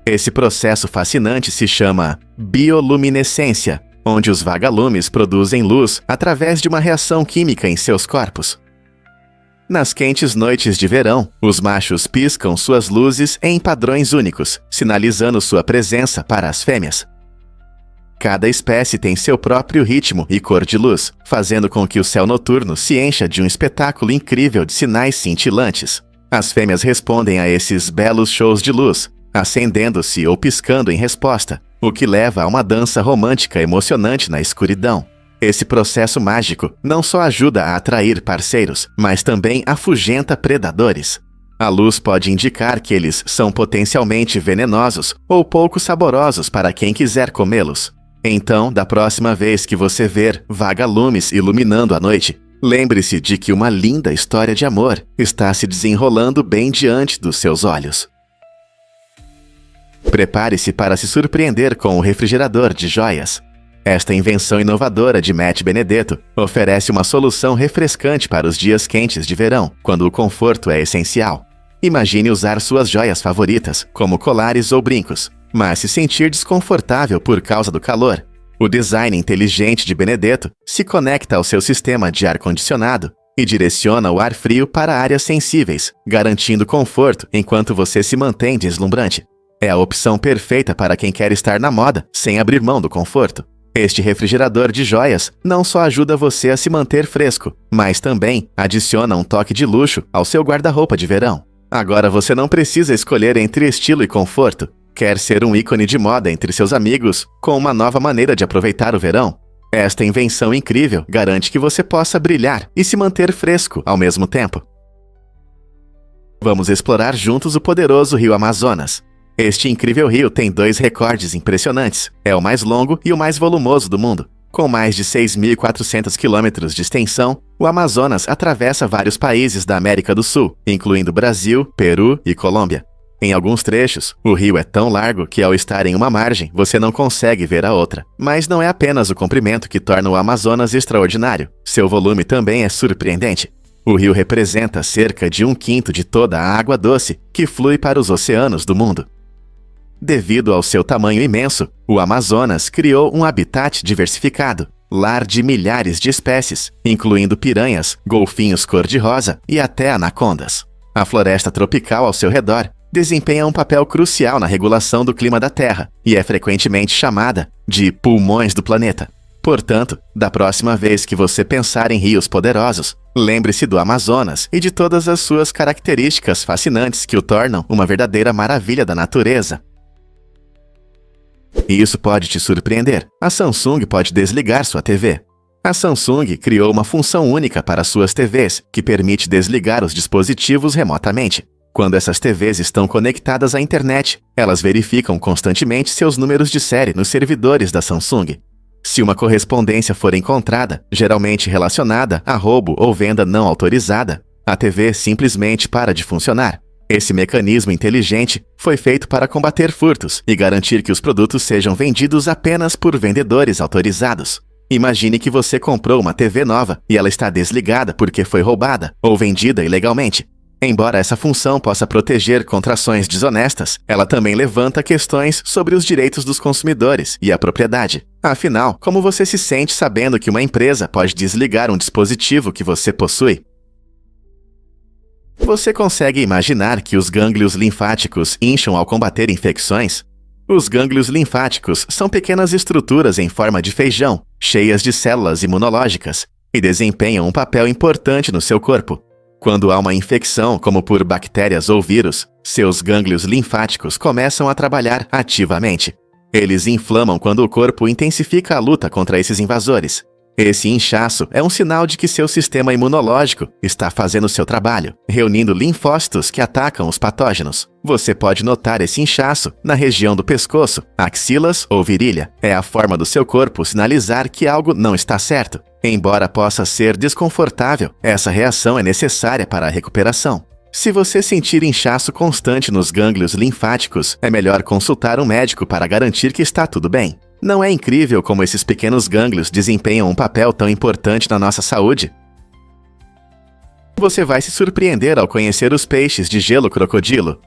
Esse processo fascinante se chama bioluminescência, onde os vagalumes produzem luz através de uma reação química em seus corpos. Nas quentes noites de verão, os machos piscam suas luzes em padrões únicos, sinalizando sua presença para as fêmeas. Cada espécie tem seu próprio ritmo e cor de luz, fazendo com que o céu noturno se encha de um espetáculo incrível de sinais cintilantes. As fêmeas respondem a esses belos shows de luz, acendendo-se ou piscando em resposta, o que leva a uma dança romântica emocionante na escuridão. Esse processo mágico não só ajuda a atrair parceiros, mas também afugenta predadores. A luz pode indicar que eles são potencialmente venenosos ou pouco saborosos para quem quiser comê-los. Então, da próxima vez que você ver vagalumes iluminando a noite, lembre-se de que uma linda história de amor está se desenrolando bem diante dos seus olhos. Prepare-se para se surpreender com o refrigerador de joias. Esta invenção inovadora de Matt Benedetto oferece uma solução refrescante para os dias quentes de verão, quando o conforto é essencial. Imagine usar suas joias favoritas, como colares ou brincos, mas se sentir desconfortável por causa do calor. O design inteligente de Benedetto se conecta ao seu sistema de ar-condicionado e direciona o ar frio para áreas sensíveis, garantindo conforto enquanto você se mantém deslumbrante. É a opção perfeita para quem quer estar na moda sem abrir mão do conforto. Este refrigerador de joias não só ajuda você a se manter fresco, mas também adiciona um toque de luxo ao seu guarda-roupa de verão. Agora você não precisa escolher entre estilo e conforto. Quer ser um ícone de moda entre seus amigos com uma nova maneira de aproveitar o verão? Esta invenção incrível garante que você possa brilhar e se manter fresco ao mesmo tempo. Vamos explorar juntos o poderoso rio Amazonas. Este incrível rio tem 2 recordes impressionantes. É o mais longo e o mais volumoso do mundo. Com mais de 6.400 quilômetros de extensão, o Amazonas atravessa vários países da América do Sul, incluindo Brasil, Peru e Colômbia. Em alguns trechos, o rio é tão largo que ao estar em uma margem, você não consegue ver a outra. Mas não é apenas o comprimento que torna o Amazonas extraordinário. Seu volume também é surpreendente. O rio representa cerca de 1/5 de toda a água doce que flui para os oceanos do mundo. Devido ao seu tamanho imenso, o Amazonas criou um habitat diversificado, lar de milhares de espécies, incluindo piranhas, golfinhos cor-de-rosa e até anacondas. A floresta tropical ao seu redor desempenha um papel crucial na regulação do clima da Terra e é frequentemente chamada de pulmões do planeta. Portanto, da próxima vez que você pensar em rios poderosos, lembre-se do Amazonas e de todas as suas características fascinantes que o tornam uma verdadeira maravilha da natureza. E isso pode te surpreender. A Samsung pode desligar sua TV. A Samsung criou uma função única para suas TVs que permite desligar os dispositivos remotamente. Quando essas TVs estão conectadas à internet, elas verificam constantemente seus números de série nos servidores da Samsung. Se uma correspondência for encontrada, geralmente relacionada a roubo ou venda não autorizada, a TV simplesmente para de funcionar. Esse mecanismo inteligente foi feito para combater furtos e garantir que os produtos sejam vendidos apenas por vendedores autorizados. Imagine que você comprou uma TV nova e ela está desligada porque foi roubada ou vendida ilegalmente. Embora essa função possa proteger contra ações desonestas, ela também levanta questões sobre os direitos dos consumidores e a propriedade. Afinal, como você se sente sabendo que uma empresa pode desligar um dispositivo que você possui? Você consegue imaginar que os gânglios linfáticos incham ao combater infecções? Os gânglios linfáticos são pequenas estruturas em forma de feijão, cheias de células imunológicas, e desempenham um papel importante no seu corpo. Quando há uma infecção, como por bactérias ou vírus, seus gânglios linfáticos começam a trabalhar ativamente. Eles inflamam quando o corpo intensifica a luta contra esses invasores. Esse inchaço é um sinal de que seu sistema imunológico está fazendo seu trabalho, reunindo linfócitos que atacam os patógenos. Você pode notar esse inchaço na região do pescoço, axilas ou virilha. É a forma do seu corpo sinalizar que algo não está certo. Embora possa ser desconfortável, essa reação é necessária para a recuperação. Se você sentir inchaço constante nos gânglios linfáticos, é melhor consultar um médico para garantir que está tudo bem. Não é incrível como esses pequenos gânglios desempenham um papel tão importante na nossa saúde? Você vai se surpreender ao conhecer os peixes de gelo crocodilo.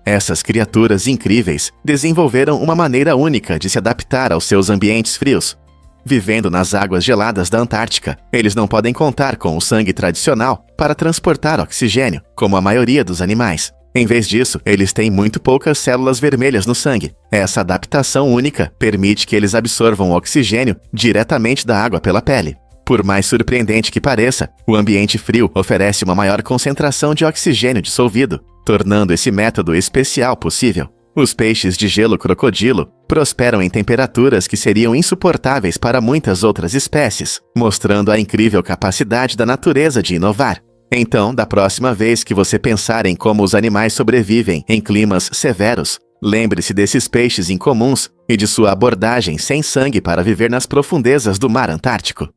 Essas criaturas incríveis desenvolveram uma maneira única de se adaptar aos seus ambientes frios. Vivendo nas águas geladas da Antártica, eles não podem contar com o sangue tradicional para transportar oxigênio, como a maioria dos animais. Em vez disso, eles têm muito poucas células vermelhas no sangue. Essa adaptação única permite que eles absorvam o oxigênio diretamente da água pela pele. Por mais surpreendente que pareça, o ambiente frio oferece uma maior concentração de oxigênio dissolvido, tornando esse método especial possível. Os peixes de gelo crocodilo prosperam em temperaturas que seriam insuportáveis para muitas outras espécies, mostrando a incrível capacidade da natureza de inovar. Então, da próxima vez que você pensar em como os animais sobrevivem em climas severos, lembre-se desses peixes incomuns e de sua abordagem sem sangue para viver nas profundezas do mar Antártico.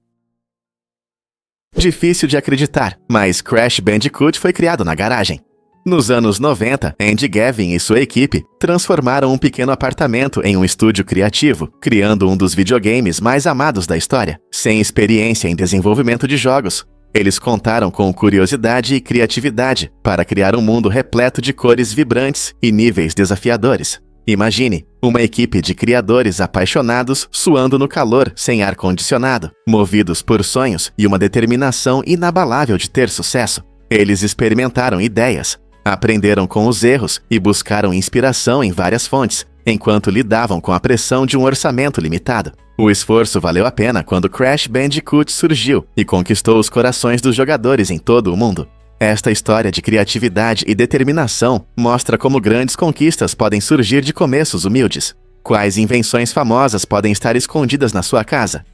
Difícil de acreditar, mas Crash Bandicoot foi criado na garagem. Nos anos 90, Andy Gavin e sua equipe transformaram um pequeno apartamento em um estúdio criativo, criando um dos videogames mais amados da história. Sem experiência em desenvolvimento de jogos, eles contaram com curiosidade e criatividade para criar um mundo repleto de cores vibrantes e níveis desafiadores. Imagine uma equipe de criadores apaixonados suando no calor sem ar-condicionado, movidos por sonhos e uma determinação inabalável de ter sucesso. Eles experimentaram ideias, aprenderam com os erros e buscaram inspiração em várias fontes, enquanto lidavam com a pressão de um orçamento limitado. O esforço valeu a pena quando Crash Bandicoot surgiu e conquistou os corações dos jogadores em todo o mundo. Esta história de criatividade e determinação mostra como grandes conquistas podem surgir de começos humildes. Quais invenções famosas podem estar escondidas na sua casa?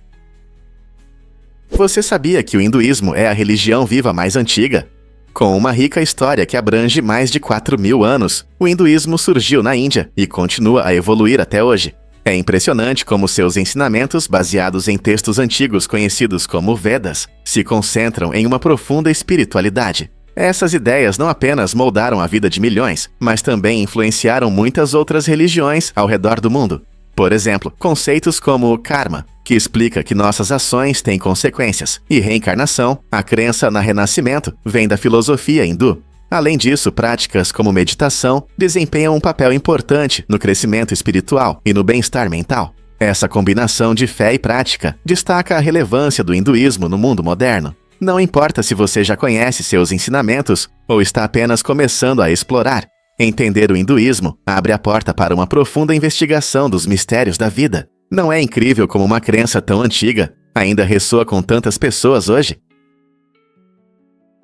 Você sabia que o hinduísmo é a religião viva mais antiga? Com uma rica história que abrange mais de 4.000 anos, o hinduísmo surgiu na Índia e continua a evoluir até hoje. É impressionante como seus ensinamentos, baseados em textos antigos conhecidos como Vedas, se concentram em uma profunda espiritualidade. Essas ideias não apenas moldaram a vida de milhões, mas também influenciaram muitas outras religiões ao redor do mundo. Por exemplo, conceitos como karma, que explica que nossas ações têm consequências, e reencarnação, a crença no renascimento, vem da filosofia hindu. Além disso, práticas como meditação desempenham um papel importante no crescimento espiritual e no bem-estar mental. Essa combinação de fé e prática destaca a relevância do hinduísmo no mundo moderno. Não importa se você já conhece seus ensinamentos ou está apenas começando a explorar, entender o hinduísmo abre a porta para uma profunda investigação dos mistérios da vida. Não é incrível como uma crença tão antiga ainda ressoa com tantas pessoas hoje?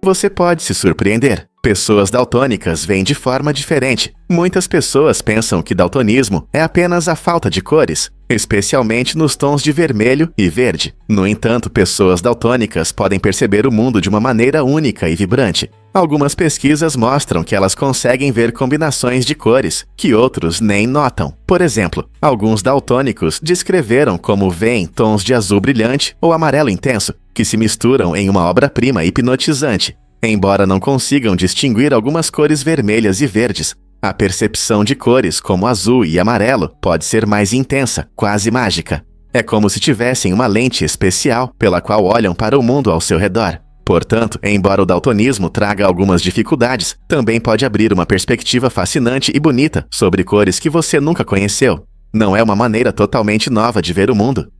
Você pode se surpreender. Pessoas daltônicas veem de forma diferente. Muitas pessoas pensam que daltonismo é apenas a falta de cores, especialmente nos tons de vermelho e verde. No entanto, pessoas daltônicas podem perceber o mundo de uma maneira única e vibrante. Algumas pesquisas mostram que elas conseguem ver combinações de cores que outros nem notam. Por exemplo, alguns daltônicos descreveram como veem tons de azul brilhante ou amarelo intenso, que se misturam em uma obra-prima hipnotizante. Embora não consigam distinguir algumas cores vermelhas e verdes, a percepção de cores como azul e amarelo pode ser mais intensa, quase mágica. É como se tivessem uma lente especial pela qual olham para o mundo ao seu redor. Portanto, embora o daltonismo traga algumas dificuldades, também pode abrir uma perspectiva fascinante e bonita sobre cores que você nunca conheceu. Não é uma maneira totalmente nova de ver o mundo.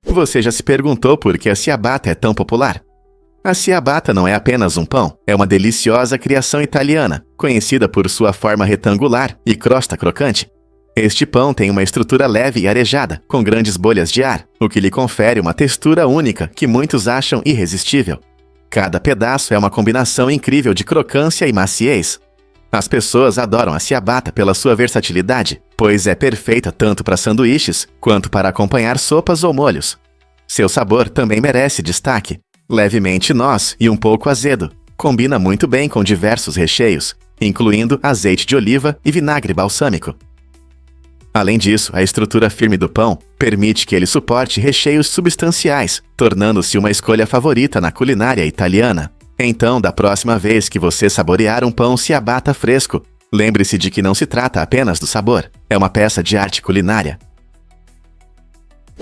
Você já se perguntou por que a ciabatta é tão popular? A ciabatta não é apenas um pão, é uma deliciosa criação italiana, conhecida por sua forma retangular e crosta crocante. Este pão tem uma estrutura leve e arejada, com grandes bolhas de ar, o que lhe confere uma textura única que muitos acham irresistível. Cada pedaço é uma combinação incrível de crocância e maciez. As pessoas adoram a ciabatta pela sua versatilidade, pois é perfeita tanto para sanduíches quanto para acompanhar sopas ou molhos. Seu sabor também merece destaque. Levemente noz e um pouco azedo. Combina muito bem com diversos recheios, incluindo azeite de oliva e vinagre balsâmico. Além disso, a estrutura firme do pão permite que ele suporte recheios substanciais, tornando-se uma escolha favorita na culinária italiana. Então, da próxima vez que você saborear um pão ciabatta fresco, lembre-se de que não se trata apenas do sabor, é uma peça de arte culinária.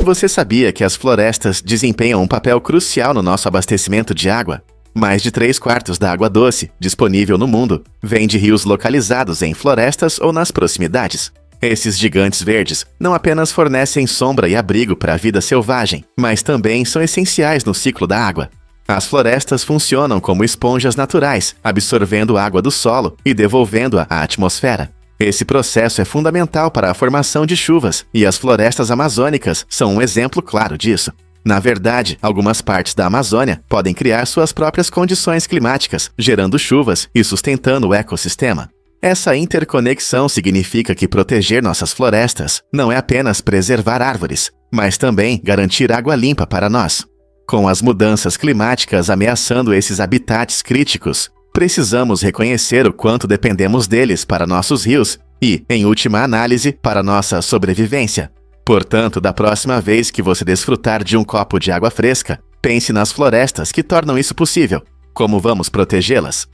Você sabia que as florestas desempenham um papel crucial no nosso abastecimento de água? Mais de 3/4 da água doce disponível no mundo vem de rios localizados em florestas ou nas proximidades. Esses gigantes verdes não apenas fornecem sombra e abrigo para a vida selvagem, mas também são essenciais no ciclo da água. As florestas funcionam como esponjas naturais, absorvendo água do solo e devolvendo-a à atmosfera. Esse processo é fundamental para a formação de chuvas, e as florestas amazônicas são um exemplo claro disso. Na verdade, algumas partes da Amazônia podem criar suas próprias condições climáticas, gerando chuvas e sustentando o ecossistema. Essa interconexão significa que proteger nossas florestas não é apenas preservar árvores, mas também garantir água limpa para nós. Com as mudanças climáticas ameaçando esses habitats críticos, precisamos reconhecer o quanto dependemos deles para nossos rios e, em última análise, para nossa sobrevivência. Portanto, da próxima vez que você desfrutar de um copo de água fresca, pense nas florestas que tornam isso possível. Como vamos protegê-las?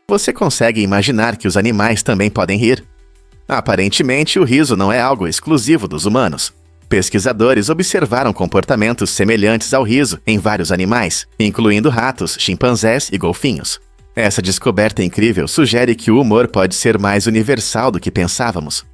Você consegue imaginar que os animais também podem rir? Aparentemente, o riso não é algo exclusivo dos humanos. Pesquisadores observaram comportamentos semelhantes ao riso em vários animais, incluindo ratos, chimpanzés e golfinhos. Essa descoberta incrível sugere que o humor pode ser mais universal do que pensávamos.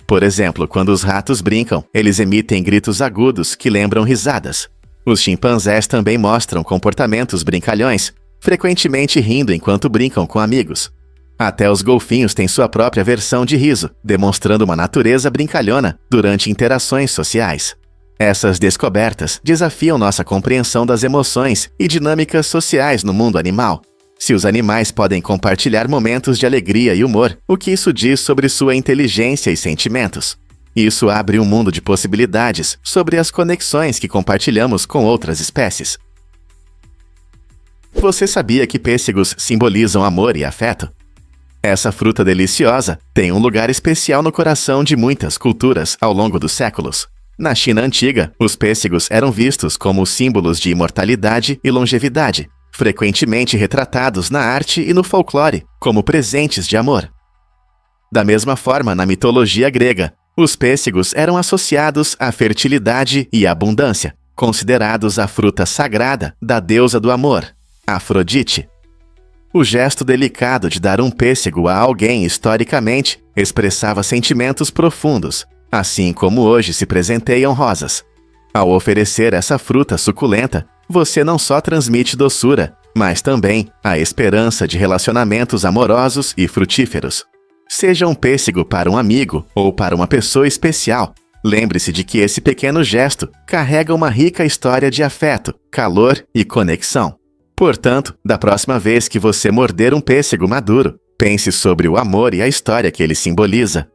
Por exemplo, quando os ratos brincam, eles emitem gritos agudos que lembram risadas. Os chimpanzés também mostram comportamentos brincalhões, frequentemente rindo enquanto brincam com amigos. Até os golfinhos têm sua própria versão de riso, demonstrando uma natureza brincalhona durante interações sociais. Essas descobertas desafiam nossa compreensão das emoções e dinâmicas sociais no mundo animal. Se os animais podem compartilhar momentos de alegria e humor, o que isso diz sobre sua inteligência e sentimentos? Isso abre um mundo de possibilidades sobre as conexões que compartilhamos com outras espécies. Você sabia que pêssegos simbolizam amor e afeto? Essa fruta deliciosa tem um lugar especial no coração de muitas culturas ao longo dos séculos. Na China antiga, os pêssegos eram vistos como símbolos de imortalidade e longevidade, frequentemente retratados na arte e no folclore como presentes de amor. Da mesma forma, na mitologia grega, os pêssegos eram associados à fertilidade e abundância, considerados a fruta sagrada da deusa do amor, Afrodite. O gesto delicado de dar um pêssego a alguém historicamente expressava sentimentos profundos, assim como hoje se presenteiam rosas. Ao oferecer essa fruta suculenta, você não só transmite doçura, mas também a esperança de relacionamentos amorosos e frutíferos. Seja um pêssego para um amigo ou para uma pessoa especial, lembre-se de que esse pequeno gesto carrega uma rica história de afeto, calor e conexão. Portanto, da próxima vez que você morder um pêssego maduro, pense sobre o amor e a história que ele simboliza.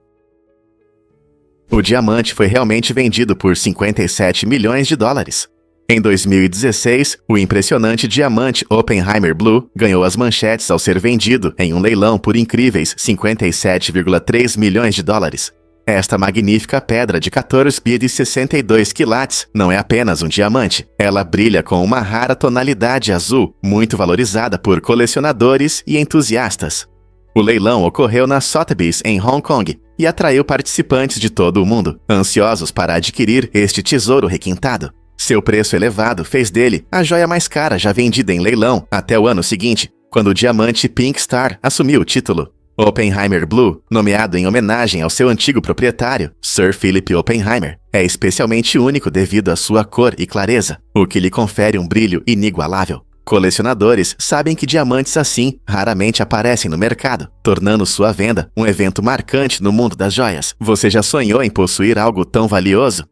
O diamante foi realmente vendido por 57 milhões de dólares. Em 2016, o impressionante diamante Oppenheimer Blue ganhou as manchetes ao ser vendido em um leilão por incríveis 57,3 milhões de dólares. Esta magnífica pedra de 14,62 quilates não é apenas um diamante. Ela brilha com uma rara tonalidade azul, muito valorizada por colecionadores e entusiastas. O leilão ocorreu na Sotheby's, em Hong Kong, e atraiu participantes de todo o mundo, ansiosos para adquirir este tesouro requintado. Seu preço elevado fez dele a joia mais cara já vendida em leilão até o ano seguinte, quando o diamante Pink Star assumiu o título. Oppenheimer Blue, nomeado em homenagem ao seu antigo proprietário, Sir Philip Oppenheimer, é especialmente único devido à sua cor e clareza, o que lhe confere um brilho inigualável. Colecionadores sabem que diamantes assim raramente aparecem no mercado, tornando sua venda um evento marcante no mundo das joias. Você já sonhou em possuir algo tão valioso?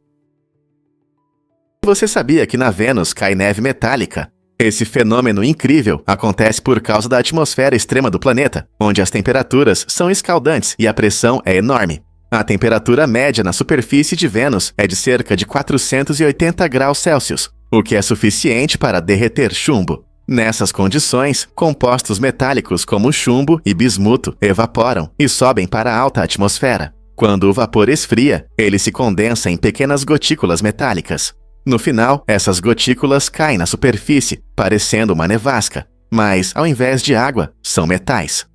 Você sabia que na Vênus cai neve metálica? Esse fenômeno incrível acontece por causa da atmosfera extrema do planeta, onde as temperaturas são escaldantes e a pressão é enorme. A temperatura média na superfície de Vênus é de cerca de 480 graus Celsius, o que é suficiente para derreter chumbo. Nessas condições, compostos metálicos como chumbo e bismuto evaporam e sobem para a alta atmosfera. Quando o vapor esfria, ele se condensa em pequenas gotículas metálicas. No final, essas gotículas caem na superfície, parecendo uma nevasca, mas, ao invés de água, são metais.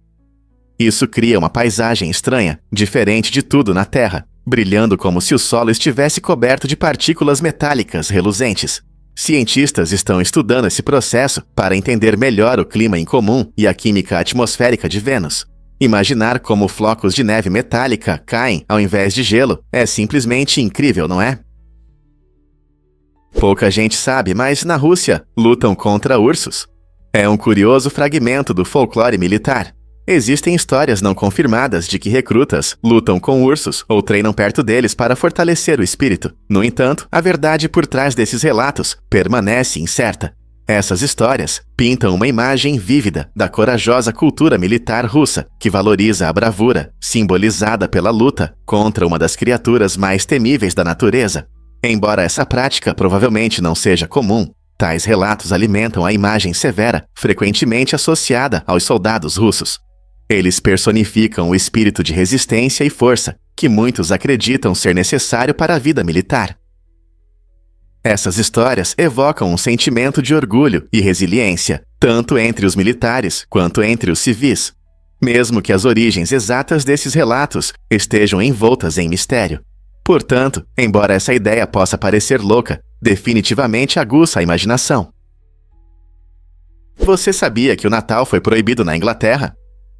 Isso cria uma paisagem estranha, diferente de tudo na Terra, brilhando como se o solo estivesse coberto de partículas metálicas reluzentes. Cientistas estão estudando esse processo para entender melhor o clima incomum e a química atmosférica de Vênus. Imaginar como flocos de neve metálica caem ao invés de gelo é simplesmente incrível, não é? Pouca gente sabe, mas na Rússia lutam contra ursos. É um curioso fragmento do folclore militar. Existem histórias não confirmadas de que recrutas lutam com ursos ou treinam perto deles para fortalecer o espírito. No entanto, a verdade por trás desses relatos permanece incerta. Essas histórias pintam uma imagem vívida da corajosa cultura militar russa, que valoriza a bravura, simbolizada pela luta contra uma das criaturas mais temíveis da natureza. Embora essa prática provavelmente não seja comum, tais relatos alimentam a imagem severa, frequentemente associada aos soldados russos. Eles personificam o espírito de resistência e força, que muitos acreditam ser necessário para a vida militar. Essas histórias evocam um sentimento de orgulho e resiliência, tanto entre os militares quanto entre os civis, mesmo que as origens exatas desses relatos estejam envoltas em mistério. Portanto, embora essa ideia possa parecer louca, definitivamente aguça a imaginação. Você sabia que o Natal foi proibido na Inglaterra?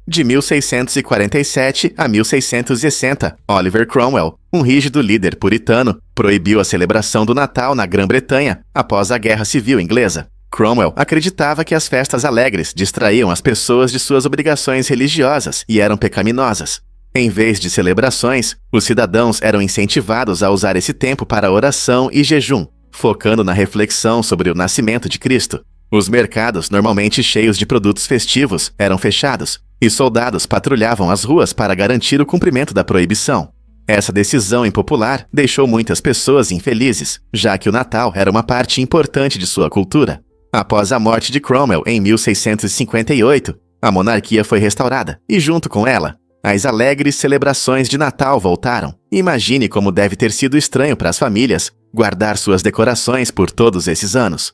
De 1647 a 1660, Oliver Cromwell, um rígido líder puritano, proibiu a celebração do Natal na Grã-Bretanha após a Guerra Civil Inglesa. Cromwell acreditava que as festas alegres distraíam as pessoas de suas obrigações religiosas e eram pecaminosas. Em vez de celebrações, os cidadãos eram incentivados a usar esse tempo para oração e jejum, focando na reflexão sobre o nascimento de Cristo. Os mercados, normalmente cheios de produtos festivos, eram fechados, e soldados patrulhavam as ruas para garantir o cumprimento da proibição. Essa decisão impopular deixou muitas pessoas infelizes, já que o Natal era uma parte importante de sua cultura. Após a morte de Cromwell em 1658, a monarquia foi restaurada, e junto com ela, as alegres celebrações de Natal voltaram. Imagine como deve ter sido estranho para as famílias guardar suas decorações por todos esses anos.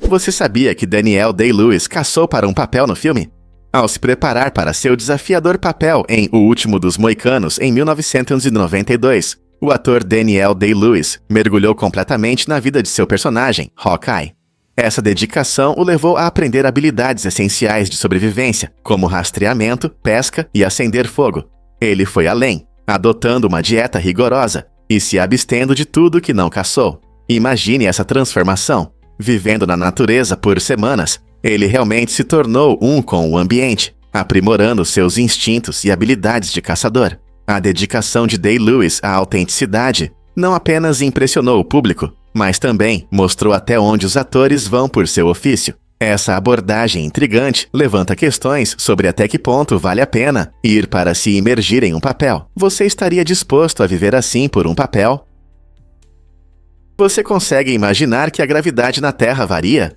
Você sabia que Daniel Day-Lewis caçou para um papel no filme? Ao se preparar para seu desafiador papel em O Último dos Moicanos, em 1992, o ator Daniel Day-Lewis mergulhou completamente na vida de seu personagem, Hawkeye. Essa dedicação o levou a aprender habilidades essenciais de sobrevivência, como rastreamento, pesca e acender fogo. Ele foi além, adotando uma dieta rigorosa e se abstendo de tudo que não caçou. Imagine essa transformação. Vivendo na natureza por semanas, ele realmente se tornou um com o ambiente, aprimorando seus instintos e habilidades de caçador. A dedicação de Day-Lewis à autenticidade não apenas impressionou o público, mas também mostrou até onde os atores vão por seu ofício. Essa abordagem intrigante levanta questões sobre até que ponto vale a pena ir para se imergir em um papel. Você estaria disposto a viver assim por um papel? Você consegue imaginar que a gravidade na Terra varia?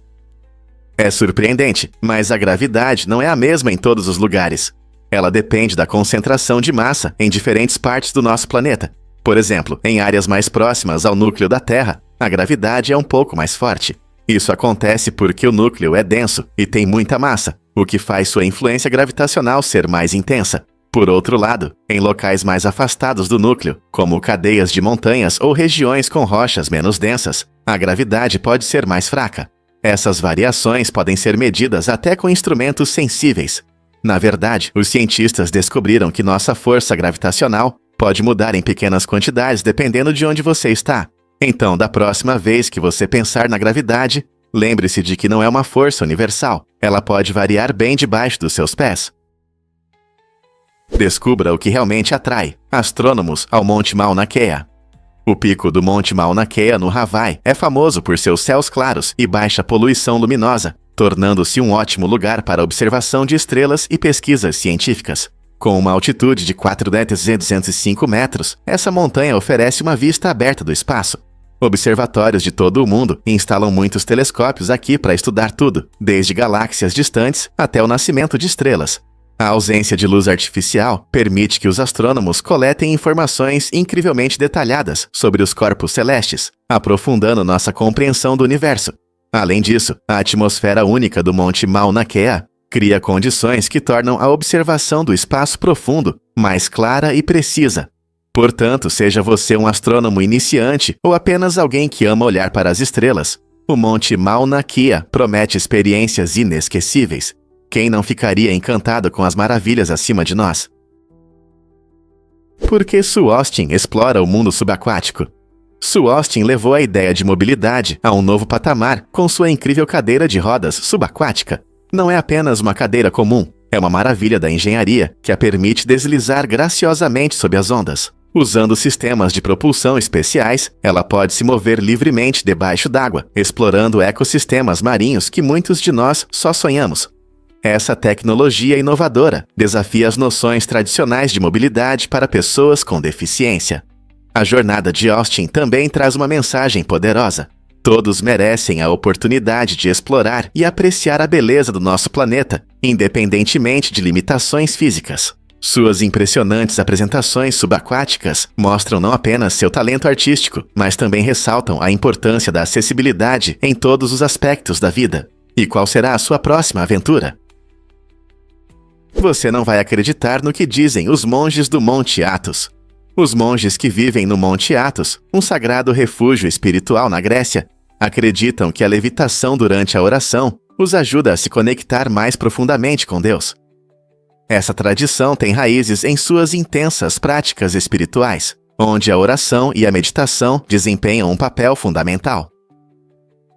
É surpreendente, mas a gravidade não é a mesma em todos os lugares. Ela depende da concentração de massa em diferentes partes do nosso planeta. Por exemplo, em áreas mais próximas ao núcleo da Terra, a gravidade é um pouco mais forte. Isso acontece porque o núcleo é denso e tem muita massa, o que faz sua influência gravitacional ser mais intensa. Por outro lado, em locais mais afastados do núcleo, como cadeias de montanhas ou regiões com rochas menos densas, a gravidade pode ser mais fraca. Essas variações podem ser medidas até com instrumentos sensíveis. Na verdade, os cientistas descobriram que nossa força gravitacional pode mudar em pequenas quantidades dependendo de onde você está. Então, da próxima vez que você pensar na gravidade, lembre-se de que não é uma força universal. Ela pode variar bem debaixo dos seus pés. Descubra o que realmente atrai astrônomos ao Monte Mauna Kea. O pico do Monte Mauna Kea, no Hawaii, é famoso por seus céus claros e baixa poluição luminosa, tornando-se um ótimo lugar para observação de estrelas e pesquisas científicas. Com uma altitude de 4.205 metros, essa montanha oferece uma vista aberta do espaço. Observatórios de todo o mundo instalam muitos telescópios aqui para estudar tudo, desde galáxias distantes até o nascimento de estrelas. A ausência de luz artificial permite que os astrônomos coletem informações incrivelmente detalhadas sobre os corpos celestes, aprofundando nossa compreensão do universo. Além disso, a atmosfera única do Monte Mauna Kea cria condições que tornam a observação do espaço profundo mais clara e precisa. Portanto, seja você um astrônomo iniciante ou apenas alguém que ama olhar para as estrelas, o Monte Mauna Kea promete experiências inesquecíveis. Quem não ficaria encantado com as maravilhas acima de nós? Por que Sue Austin explora o mundo subaquático? Sue Austin levou a ideia de mobilidade a um novo patamar com sua incrível cadeira de rodas subaquática. Não é apenas uma cadeira comum, é uma maravilha da engenharia que a permite deslizar graciosamente sob as ondas. Usando sistemas de propulsão especiais, ela pode se mover livremente debaixo d'água, explorando ecossistemas marinhos que muitos de nós só sonhamos. Essa tecnologia inovadora desafia as noções tradicionais de mobilidade para pessoas com deficiência. A jornada de Austin também traz uma mensagem poderosa. Todos merecem a oportunidade de explorar e apreciar a beleza do nosso planeta, independentemente de limitações físicas. Suas impressionantes apresentações subaquáticas mostram não apenas seu talento artístico, mas também ressaltam a importância da acessibilidade em todos os aspectos da vida. E qual será a sua próxima aventura? Você não vai acreditar no que dizem os monges do Monte Athos. Os monges que vivem no Monte Athos, um sagrado refúgio espiritual na Grécia, acreditam que a levitação durante a oração os ajuda a se conectar mais profundamente com Deus. Essa tradição tem raízes em suas intensas práticas espirituais, onde a oração e a meditação desempenham um papel fundamental.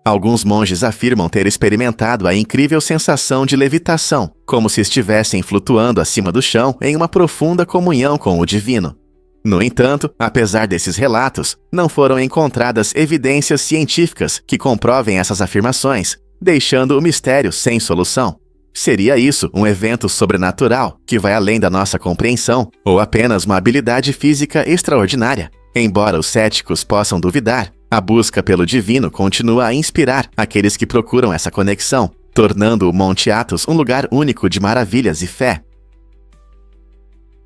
Alguns monges afirmam ter experimentado a incrível sensação de levitação, como se estivessem flutuando acima do chão em uma profunda comunhão com o divino. No entanto, apesar desses relatos, não foram encontradas evidências científicas que comprovem essas afirmações, deixando o mistério sem solução. Seria isso um evento sobrenatural que vai além da nossa compreensão ou apenas uma habilidade física extraordinária? Embora os céticos possam duvidar, a busca pelo divino continua a inspirar aqueles que procuram essa conexão, tornando o Monte Athos um lugar único de maravilhas e fé.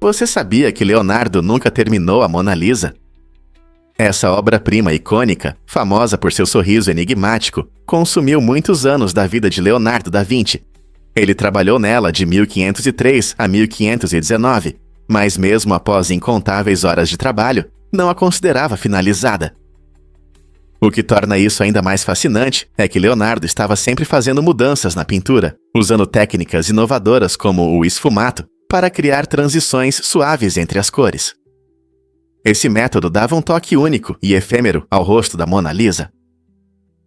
Você sabia que Leonardo nunca terminou a Mona Lisa? Essa obra-prima icônica, famosa por seu sorriso enigmático, consumiu muitos anos da vida de Leonardo da Vinci. Ele trabalhou nela de 1503 a 1519, mas mesmo após incontáveis horas de trabalho, não a considerava finalizada. O que torna isso ainda mais fascinante é que Leonardo estava sempre fazendo mudanças na pintura, usando técnicas inovadoras como o esfumato para criar transições suaves entre as cores. Esse método dava um toque único e efêmero ao rosto da Mona Lisa.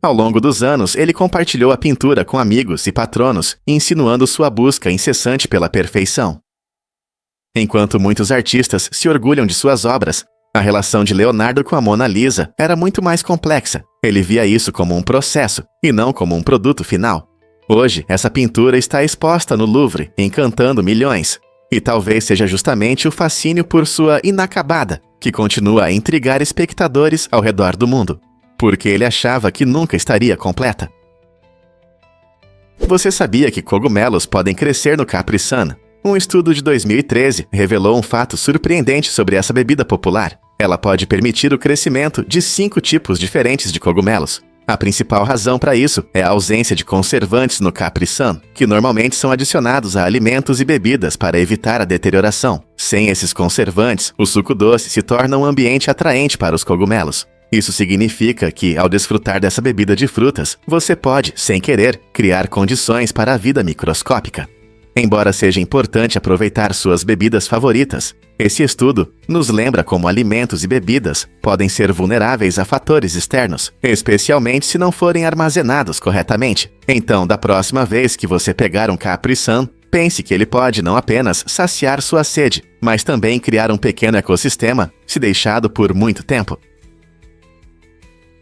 Ao longo dos anos, ele compartilhou a pintura com amigos e patronos, insinuando sua busca incessante pela perfeição. Enquanto muitos artistas se orgulham de suas obras, a relação de Leonardo com a Mona Lisa era muito mais complexa. Ele via isso como um processo, e não como um produto final. Hoje, essa pintura está exposta no Louvre, encantando milhões. E talvez seja justamente o fascínio por sua inacabada que continua a intrigar espectadores ao redor do mundo, porque ele achava que nunca estaria completa. Você sabia que cogumelos podem crescer no Capri Sun? Um estudo de 2013 revelou um fato surpreendente sobre essa bebida popular. Ela pode permitir o crescimento de 5 tipos diferentes de cogumelos. A principal razão para isso é a ausência de conservantes no Capri Sun, que normalmente são adicionados a alimentos e bebidas para evitar a deterioração. Sem esses conservantes, o suco doce se torna um ambiente atraente para os cogumelos. Isso significa que, ao desfrutar dessa bebida de frutas, você pode, sem querer, criar condições para a vida microscópica. Embora seja importante aproveitar suas bebidas favoritas, esse estudo nos lembra como alimentos e bebidas podem ser vulneráveis a fatores externos, especialmente se não forem armazenados corretamente. Então, da próxima vez que você pegar um Capri Sun, pense que ele pode não apenas saciar sua sede, mas também criar um pequeno ecossistema se deixado por muito tempo.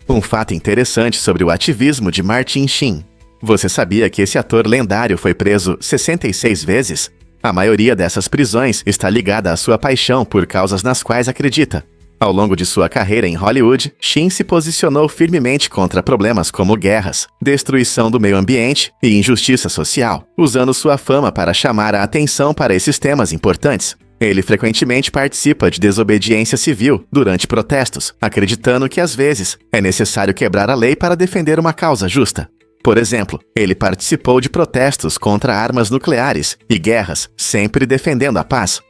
Um fato interessante sobre o ativismo de Martin Sheen. Você sabia que esse ator lendário foi preso 66 vezes? A maioria dessas prisões está ligada à sua paixão por causas nas quais acredita. Ao longo de sua carreira em Hollywood, Sheen se posicionou firmemente contra problemas como guerras, destruição do meio ambiente e injustiça social, usando sua fama para chamar a atenção para esses temas importantes. Ele frequentemente participa de desobediência civil durante protestos, acreditando que às vezes é necessário quebrar a lei para defender uma causa justa. Por exemplo, ele participou de protestos contra armas nucleares e guerras, sempre defendendo a paz.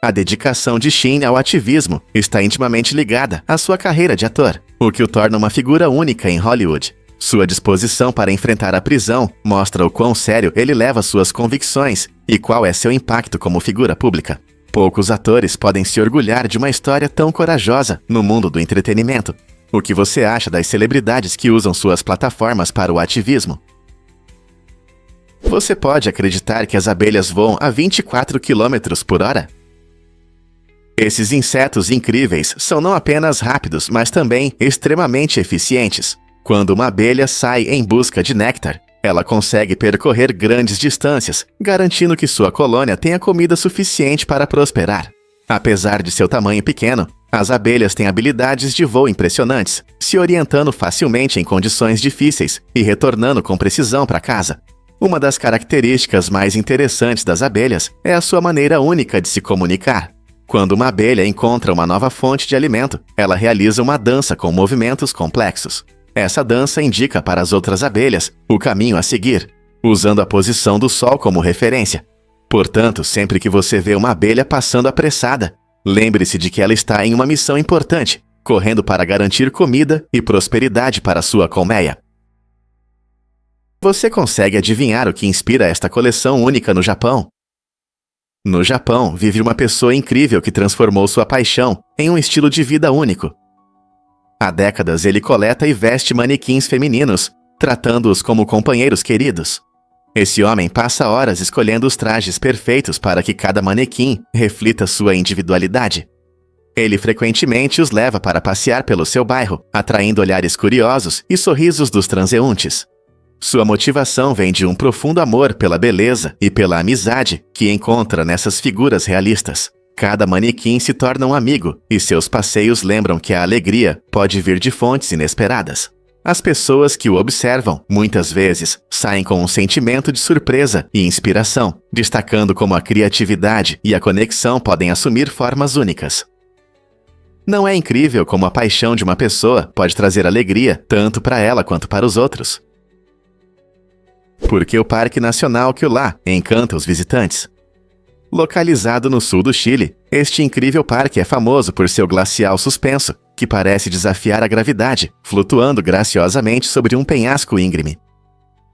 A dedicação de Sheen ao ativismo está intimamente ligada à sua carreira de ator, o que o torna uma figura única em Hollywood. Sua disposição para enfrentar a prisão mostra o quão sério ele leva suas convicções e qual é seu impacto como figura pública. Poucos atores podem se orgulhar de uma história tão corajosa no mundo do entretenimento. O que você acha das celebridades que usam suas plataformas para o ativismo? Você pode acreditar que as abelhas voam a 24 km por hora? Esses insetos incríveis são não apenas rápidos, mas também extremamente eficientes. Quando uma abelha sai em busca de néctar, ela consegue percorrer grandes distâncias, garantindo que sua colônia tenha comida suficiente para prosperar. Apesar de seu tamanho pequeno, as abelhas têm habilidades de voo impressionantes, se orientando facilmente em condições difíceis e retornando com precisão para casa. Uma das características mais interessantes das abelhas é a sua maneira única de se comunicar. Quando uma abelha encontra uma nova fonte de alimento, ela realiza uma dança com movimentos complexos. Essa dança indica para as outras abelhas o caminho a seguir, usando a posição do sol como referência. Portanto, sempre que você vê uma abelha passando apressada, lembre-se de que ela está em uma missão importante, correndo para garantir comida e prosperidade para sua colmeia. Você consegue adivinhar o que inspira esta coleção única no Japão? No Japão, vive uma pessoa incrível que transformou sua paixão em um estilo de vida único. Há décadas ele coleta e veste manequins femininos, tratando-os como companheiros queridos. Esse homem passa horas escolhendo os trajes perfeitos para que cada manequim reflita sua individualidade. Ele frequentemente os leva para passear pelo seu bairro, atraindo olhares curiosos e sorrisos dos transeuntes. Sua motivação vem de um profundo amor pela beleza e pela amizade que encontra nessas figuras realistas. Cada manequim se torna um amigo e seus passeios lembram que a alegria pode vir de fontes inesperadas. As pessoas que o observam, muitas vezes, saem com um sentimento de surpresa e inspiração, destacando como a criatividade e a conexão podem assumir formas únicas. Não é incrível como a paixão de uma pessoa pode trazer alegria tanto para ela quanto para os outros? Porque o Parque Nacional Quilá encanta os visitantes. Localizado no sul do Chile, este incrível parque é famoso por seu glacial suspenso, que parece desafiar a gravidade, flutuando graciosamente sobre um penhasco íngreme.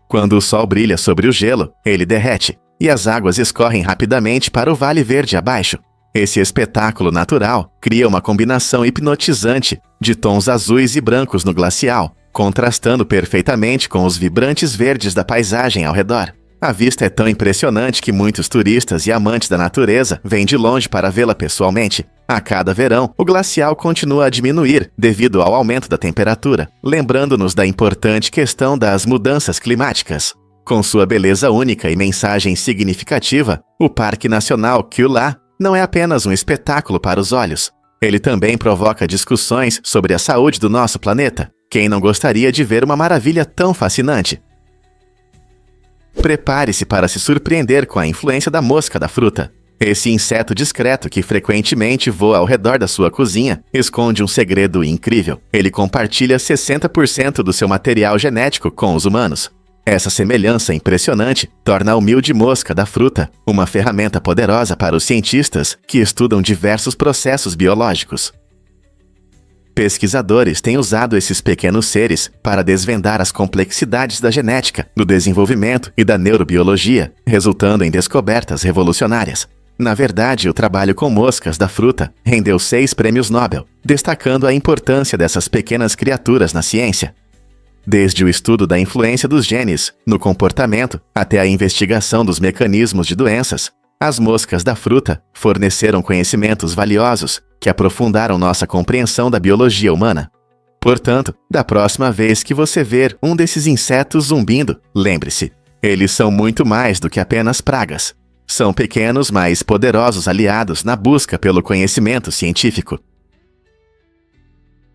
Quando o sol brilha sobre o gelo, ele derrete, e as águas escorrem rapidamente para o Vale Verde abaixo. Esse espetáculo natural cria uma combinação hipnotizante de tons azuis e brancos no glacial, contrastando perfeitamente com os vibrantes verdes da paisagem ao redor. A vista é tão impressionante que muitos turistas e amantes da natureza vêm de longe para vê-la pessoalmente. A cada verão, o glacial continua a diminuir devido ao aumento da temperatura, lembrando-nos da importante questão das mudanças climáticas. Com sua beleza única e mensagem significativa, o Parque Nacional Quilá não é apenas um espetáculo para os olhos. Ele também provoca discussões sobre a saúde do nosso planeta. Quem não gostaria de ver uma maravilha tão fascinante? Prepare-se para se surpreender com a influência da mosca da fruta. Esse inseto discreto que frequentemente voa ao redor da sua cozinha esconde um segredo incrível. Ele compartilha 60% do seu material genético com os humanos. Essa semelhança impressionante torna a humilde mosca da fruta uma ferramenta poderosa para os cientistas que estudam diversos processos biológicos. Pesquisadores têm usado esses pequenos seres para desvendar as complexidades da genética, do desenvolvimento e da neurobiologia, resultando em descobertas revolucionárias. Na verdade, o trabalho com moscas da fruta rendeu 6 prêmios Nobel, destacando a importância dessas pequenas criaturas na ciência. Desde o estudo da influência dos genes no comportamento até a investigação dos mecanismos de doenças, as moscas da fruta forneceram conhecimentos valiosos que aprofundaram nossa compreensão da biologia humana. Portanto, da próxima vez que você ver um desses insetos zumbindo, lembre-se, eles são muito mais do que apenas pragas. São pequenos, mas poderosos aliados na busca pelo conhecimento científico.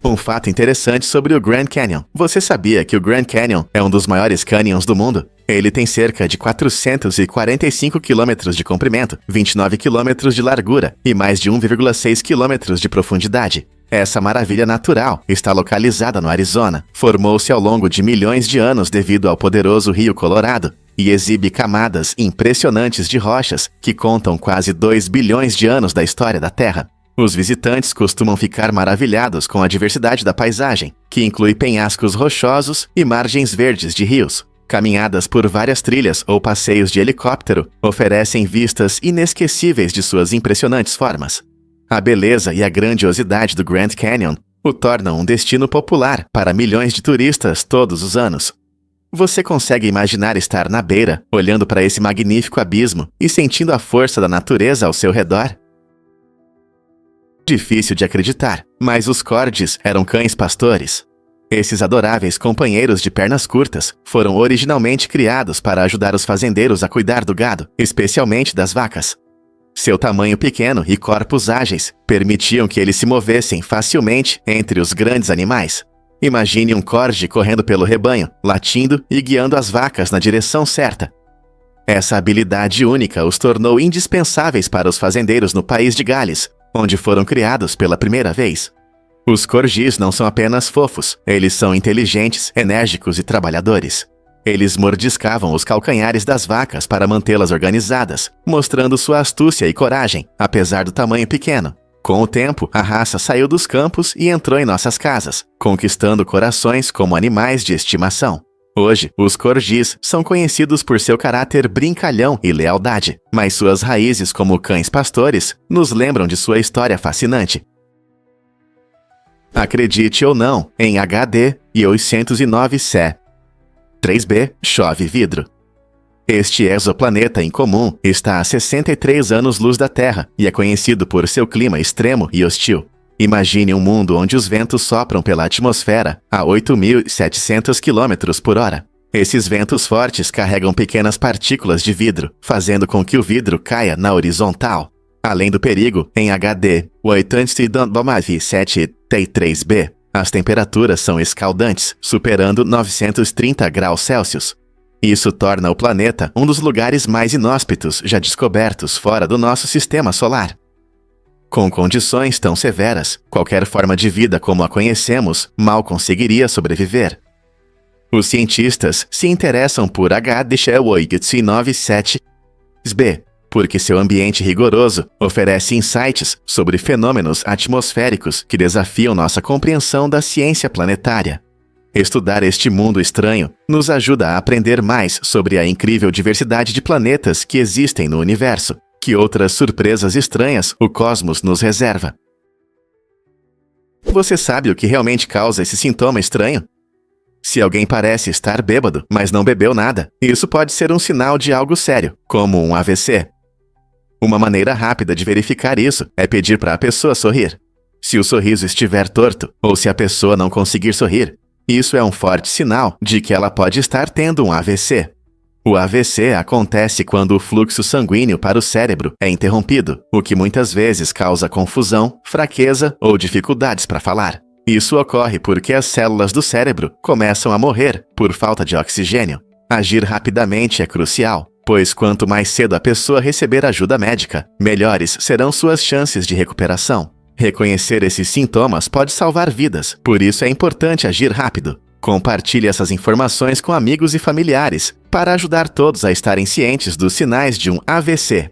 Um fato interessante sobre o Grand Canyon. Você sabia que o Grand Canyon é um dos maiores canyons do mundo? Ele tem cerca de 445 quilômetros de comprimento, 29 quilômetros de largura e mais de 1,6 quilômetros de profundidade. Essa maravilha natural está localizada no Arizona. Formou-se ao longo de milhões de anos devido ao poderoso Rio Colorado e exibe camadas impressionantes de rochas que contam quase 2 bilhões de anos da história da Terra. Os visitantes costumam ficar maravilhados com a diversidade da paisagem, que inclui penhascos rochosos e margens verdes de rios. Caminhadas por várias trilhas ou passeios de helicóptero oferecem vistas inesquecíveis de suas impressionantes formas. A beleza e a grandiosidade do Grand Canyon o tornam um destino popular para milhões de turistas todos os anos. Você consegue imaginar estar na beira, olhando para esse magnífico abismo e sentindo a força da natureza ao seu redor? Difícil de acreditar, mas os corgis eram cães pastores. Esses adoráveis companheiros de pernas curtas foram originalmente criados para ajudar os fazendeiros a cuidar do gado, especialmente das vacas. Seu tamanho pequeno e corpos ágeis permitiam que eles se movessem facilmente entre os grandes animais. Imagine um corgi correndo pelo rebanho, latindo e guiando as vacas na direção certa. Essa habilidade única os tornou indispensáveis para os fazendeiros no país de Gales, onde foram criados pela primeira vez. Os corgis não são apenas fofos, eles são inteligentes, enérgicos e trabalhadores. Eles mordiscavam os calcanhares das vacas para mantê-las organizadas, mostrando sua astúcia e coragem, apesar do tamanho pequeno. Com o tempo, a raça saiu dos campos e entrou em nossas casas, conquistando corações como animais de estimação. Hoje, os corgis são conhecidos por seu caráter brincalhão e lealdade, mas suas raízes como cães pastores nos lembram de sua história fascinante. Acredite ou não, em HD e 809C. 3b chove vidro. Este exoplaneta incomum está a 63 anos-luz da Terra e é conhecido por seu clima extremo e hostil. Imagine um mundo onde os ventos sopram pela atmosfera a 8.700 km por hora. Esses ventos fortes carregam pequenas partículas de vidro, fazendo com que o vidro caia na horizontal. Além do perigo, em HD 809C3b, as temperaturas são escaldantes, superando 930 graus Celsius. Isso torna o planeta um dos lugares mais inóspitos já descobertos fora do nosso sistema solar. Com condições tão severas, qualquer forma de vida como a conhecemos mal conseguiria sobreviver. Os cientistas se interessam por H.2.97b, porque seu ambiente rigoroso oferece insights sobre fenômenos atmosféricos que desafiam nossa compreensão da ciência planetária. Estudar este mundo estranho nos ajuda a aprender mais sobre a incrível diversidade de planetas que existem no universo. Que outras surpresas estranhas o cosmos nos reserva. Você sabe o que realmente causa esse sintoma estranho? Se alguém parece estar bêbado, mas não bebeu nada, isso pode ser um sinal de algo sério, como um AVC. Uma maneira rápida de verificar isso é pedir para a pessoa sorrir. Se o sorriso estiver torto, ou se a pessoa não conseguir sorrir, isso é um forte sinal de que ela pode estar tendo um AVC. O AVC acontece quando o fluxo sanguíneo para o cérebro é interrompido, o que muitas vezes causa confusão, fraqueza ou dificuldades para falar. Isso ocorre porque as células do cérebro começam a morrer por falta de oxigênio. Agir rapidamente é crucial, pois quanto mais cedo a pessoa receber ajuda médica, melhores serão suas chances de recuperação. Reconhecer esses sintomas pode salvar vidas, por isso é importante agir rápido. Compartilhe essas informações com amigos e familiares, para ajudar todos a estarem cientes dos sinais de um AVC.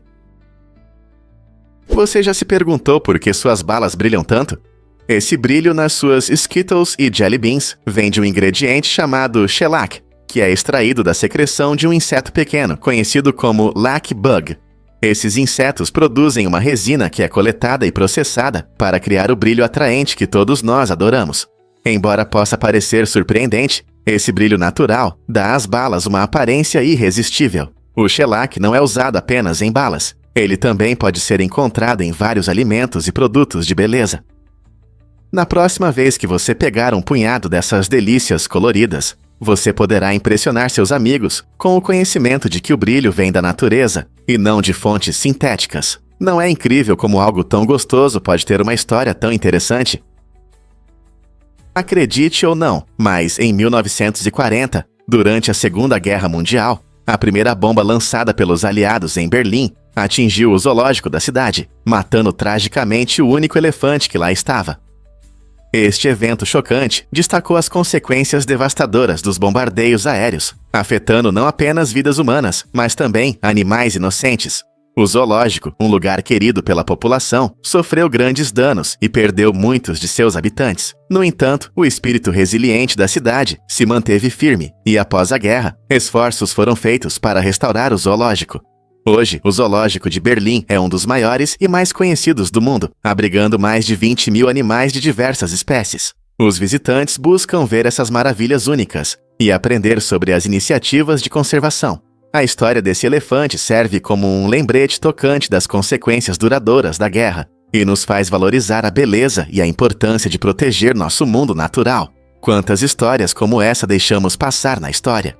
Você já se perguntou por que suas balas brilham tanto? Esse brilho nas suas Skittles e Jelly Beans vem de um ingrediente chamado shellac, que é extraído da secreção de um inseto pequeno, conhecido como lac bug. Esses insetos produzem uma resina que é coletada e processada para criar o brilho atraente que todos nós adoramos. Embora possa parecer surpreendente, esse brilho natural dá às balas uma aparência irresistível. O shellac não é usado apenas em balas. Ele também pode ser encontrado em vários alimentos e produtos de beleza. Na próxima vez que você pegar um punhado dessas delícias coloridas, você poderá impressionar seus amigos com o conhecimento de que o brilho vem da natureza e não de fontes sintéticas. Não é incrível como algo tão gostoso pode ter uma história tão interessante? Acredite ou não, mas em 1940, durante a Segunda Guerra Mundial, a primeira bomba lançada pelos aliados em Berlim atingiu o zoológico da cidade, matando tragicamente o único elefante que lá estava. Este evento chocante destacou as consequências devastadoras dos bombardeios aéreos, afetando não apenas vidas humanas, mas também animais inocentes. O zoológico, um lugar querido pela população, sofreu grandes danos e perdeu muitos de seus habitantes. No entanto, o espírito resiliente da cidade se manteve firme e, após a guerra, esforços foram feitos para restaurar o zoológico. Hoje, o Zoológico de Berlim é um dos maiores e mais conhecidos do mundo, abrigando mais de 20 mil animais de diversas espécies. Os visitantes buscam ver essas maravilhas únicas e aprender sobre as iniciativas de conservação. A história desse elefante serve como um lembrete tocante das consequências duradouras da guerra e nos faz valorizar a beleza e a importância de proteger nosso mundo natural. Quantas histórias como essa deixamos passar na história?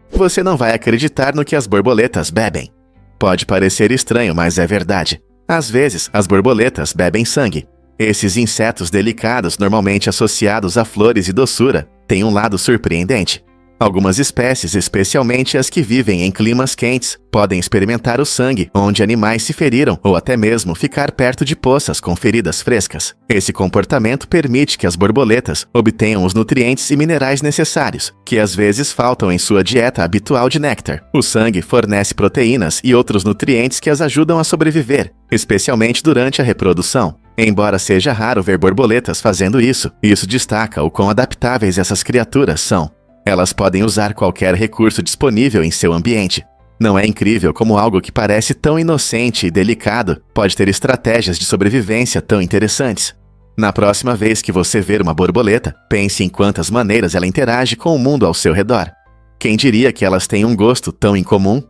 Você não vai acreditar no que as borboletas bebem. Pode parecer estranho, mas é verdade. Às vezes, as borboletas bebem sangue. Esses insetos delicados, normalmente associados a flores e doçura, têm um lado surpreendente. Algumas espécies, especialmente as que vivem em climas quentes, podem experimentar o sangue onde animais se feriram ou até mesmo ficar perto de poças com feridas frescas. Esse comportamento permite que as borboletas obtenham os nutrientes e minerais necessários, que às vezes faltam em sua dieta habitual de néctar. O sangue fornece proteínas e outros nutrientes que as ajudam a sobreviver, especialmente durante a reprodução. Embora seja raro ver borboletas fazendo isso destaca o quão adaptáveis essas criaturas são. Elas podem usar qualquer recurso disponível em seu ambiente. Não é incrível como algo que parece tão inocente e delicado pode ter estratégias de sobrevivência tão interessantes? Na próxima vez que você ver uma borboleta, pense em quantas maneiras ela interage com o mundo ao seu redor. Quem diria que elas têm um gosto tão incomum?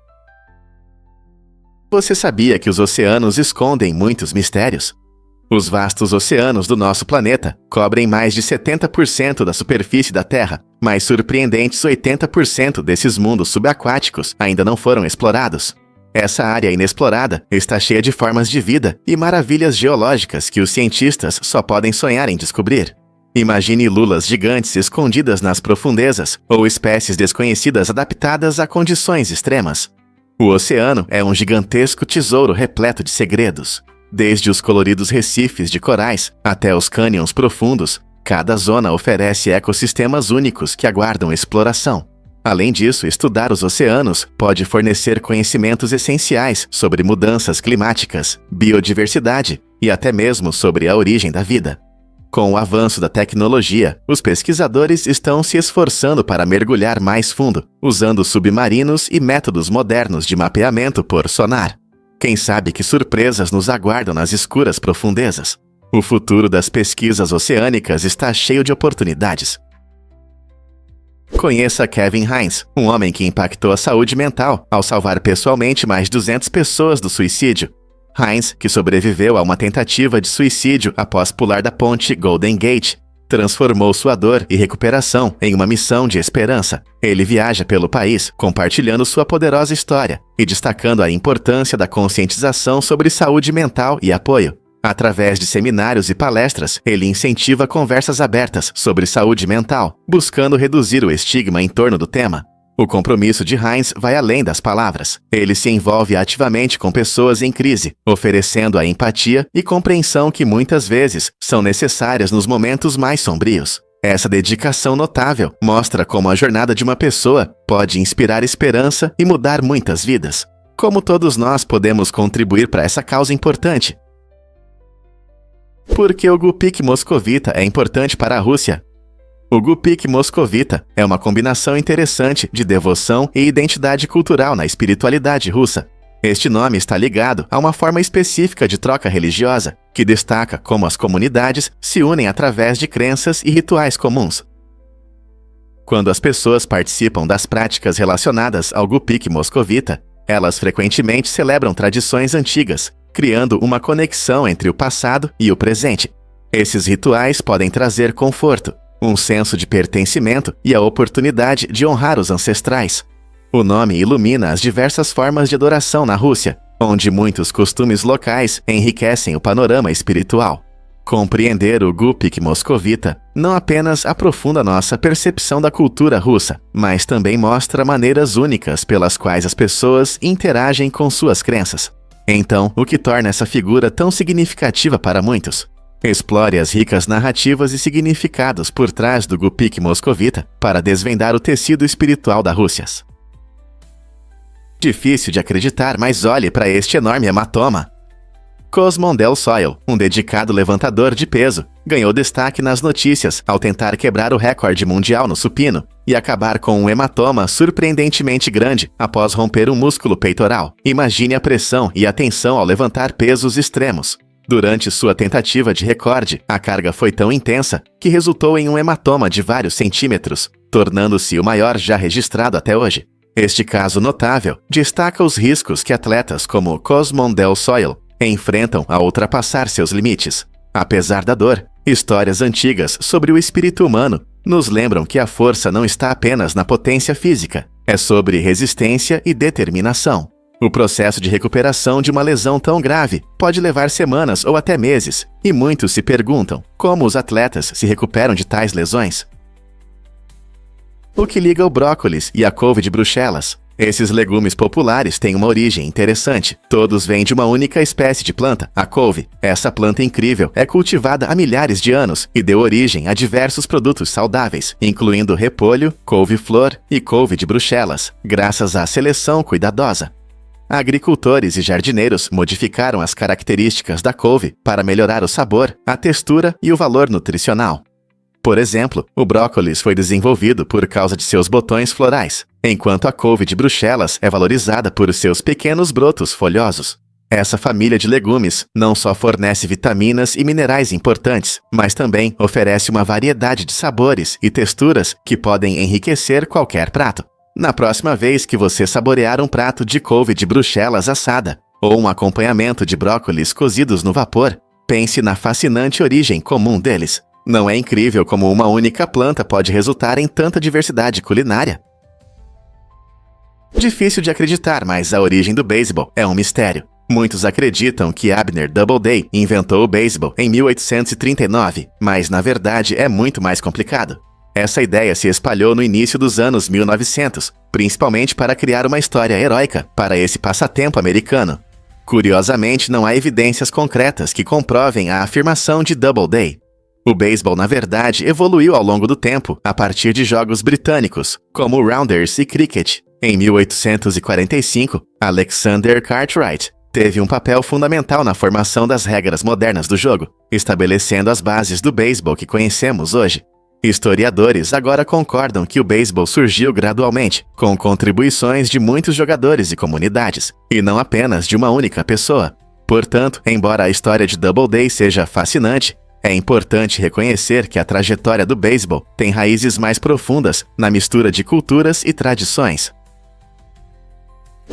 Você sabia que os oceanos escondem muitos mistérios? Os vastos oceanos do nosso planeta cobrem mais de 70% da superfície da Terra, mas surpreendentes 80% desses mundos subaquáticos ainda não foram explorados. Essa área inexplorada está cheia de formas de vida e maravilhas geológicas que os cientistas só podem sonhar em descobrir. Imagine lulas gigantes escondidas nas profundezas ou espécies desconhecidas adaptadas a condições extremas. O oceano é um gigantesco tesouro repleto de segredos. Desde os coloridos recifes de corais até os cânions profundos, cada zona oferece ecossistemas únicos que aguardam exploração. Além disso, estudar os oceanos pode fornecer conhecimentos essenciais sobre mudanças climáticas, biodiversidade e até mesmo sobre a origem da vida. Com o avanço da tecnologia, os pesquisadores estão se esforçando para mergulhar mais fundo, usando submarinos e métodos modernos de mapeamento por sonar. Quem sabe que surpresas nos aguardam nas escuras profundezas? O futuro das pesquisas oceânicas está cheio de oportunidades. Conheça Kevin Hines, um homem que impactou a saúde mental ao salvar pessoalmente mais de 200 pessoas do suicídio. Hines, que sobreviveu a uma tentativa de suicídio após pular da ponte Golden Gate, transformou sua dor e recuperação em uma missão de esperança. Ele viaja pelo país, compartilhando sua poderosa história e destacando a importância da conscientização sobre saúde mental e apoio. Através de seminários e palestras, ele incentiva conversas abertas sobre saúde mental, buscando reduzir o estigma em torno do tema. O compromisso de Hines vai além das palavras. Ele se envolve ativamente com pessoas em crise, oferecendo a empatia e compreensão que muitas vezes são necessárias nos momentos mais sombrios. Essa dedicação notável mostra como a jornada de uma pessoa pode inspirar esperança e mudar muitas vidas. Como todos nós podemos contribuir para essa causa importante? Por que o Gupik moscovita é importante para a Rússia? O Gupik moscovita é uma combinação interessante de devoção e identidade cultural na espiritualidade russa. Este nome está ligado a uma forma específica de troca religiosa, que destaca como as comunidades se unem através de crenças e rituais comuns. Quando as pessoas participam das práticas relacionadas ao Gupik moscovita, elas frequentemente celebram tradições antigas, criando uma conexão entre o passado e o presente. Esses rituais podem trazer conforto, um senso de pertencimento e a oportunidade de honrar os ancestrais. O nome ilumina as diversas formas de adoração na Rússia, onde muitos costumes locais enriquecem o panorama espiritual. Compreender o Gupik moscovita não apenas aprofunda nossa percepção da cultura russa, mas também mostra maneiras únicas pelas quais as pessoas interagem com suas crenças. Então, o que torna essa figura tão significativa para muitos? Explore as ricas narrativas e significados por trás do Gupik moscovita para desvendar o tecido espiritual da Rússia. Difícil de acreditar, mas olhe para este enorme hematoma. Cosmon Del Soil, um dedicado levantador de peso, ganhou destaque nas notícias ao tentar quebrar o recorde mundial no supino e acabar com um hematoma surpreendentemente grande após romper um músculo peitoral. Imagine a pressão e a tensão ao levantar pesos extremos. Durante sua tentativa de recorde, a carga foi tão intensa que resultou em um hematoma de vários centímetros, tornando-se o maior já registrado até hoje. Este caso notável destaca os riscos que atletas como Cosmon Del Soil enfrentam ao ultrapassar seus limites. Apesar da dor, histórias antigas sobre o espírito humano nos lembram que a força não está apenas na potência física, é sobre resistência e determinação. O processo de recuperação de uma lesão tão grave pode levar semanas ou até meses, e muitos se perguntam como os atletas se recuperam de tais lesões. O que liga o brócolis e a couve de Bruxelas? Esses legumes populares têm uma origem interessante. Todos vêm de uma única espécie de planta, a couve. Essa planta incrível é cultivada há milhares de anos e deu origem a diversos produtos saudáveis, incluindo repolho, couve-flor e couve de Bruxelas, graças à seleção cuidadosa. Agricultores e jardineiros modificaram as características da couve para melhorar o sabor, a textura e o valor nutricional. Por exemplo, o brócolis foi desenvolvido por causa de seus botões florais, enquanto a couve de Bruxelas é valorizada por seus pequenos brotos folhosos. Essa família de legumes não só fornece vitaminas e minerais importantes, mas também oferece uma variedade de sabores e texturas que podem enriquecer qualquer prato. Na próxima vez que você saborear um prato de couve de Bruxelas assada ou um acompanhamento de brócolis cozidos no vapor, pense na fascinante origem comum deles. Não é incrível como uma única planta pode resultar em tanta diversidade culinária? Difícil de acreditar, mas a origem do beisebol é um mistério. Muitos acreditam que Abner Doubleday inventou o beisebol em 1839, mas na verdade é muito mais complicado. Essa ideia se espalhou no início dos anos 1900, principalmente para criar uma história heróica para esse passatempo americano. Curiosamente, não há evidências concretas que comprovem a afirmação de Doubleday. O beisebol, na verdade, evoluiu ao longo do tempo a partir de jogos britânicos, como o Rounders e Cricket. Em 1845, Alexander Cartwright teve um papel fundamental na formação das regras modernas do jogo, estabelecendo as bases do beisebol que conhecemos hoje. Historiadores agora concordam que o beisebol surgiu gradualmente, com contribuições de muitos jogadores e comunidades, e não apenas de uma única pessoa. Portanto, embora a história de Doubleday seja fascinante, é importante reconhecer que a trajetória do beisebol tem raízes mais profundas na mistura de culturas e tradições.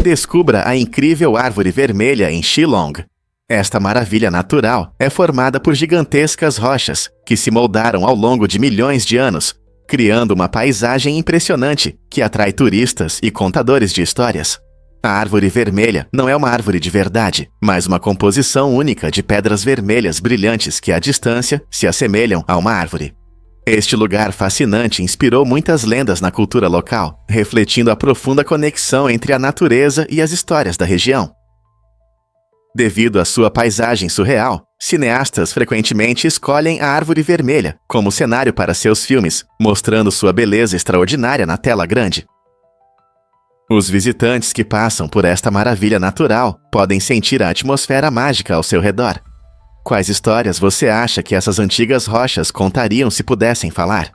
Descubra a incrível árvore vermelha em Shillong. Esta maravilha natural é formada por gigantescas rochas que se moldaram ao longo de milhões de anos, criando uma paisagem impressionante que atrai turistas e contadores de histórias. A árvore vermelha não é uma árvore de verdade, mas uma composição única de pedras vermelhas brilhantes que à distância se assemelham a uma árvore. Este lugar fascinante inspirou muitas lendas na cultura local, refletindo a profunda conexão entre a natureza e as histórias da região. Devido à sua paisagem surreal, cineastas frequentemente escolhem a árvore vermelha como cenário para seus filmes, mostrando sua beleza extraordinária na tela grande. Os visitantes que passam por esta maravilha natural podem sentir a atmosfera mágica ao seu redor. Quais histórias você acha que essas antigas rochas contariam se pudessem falar?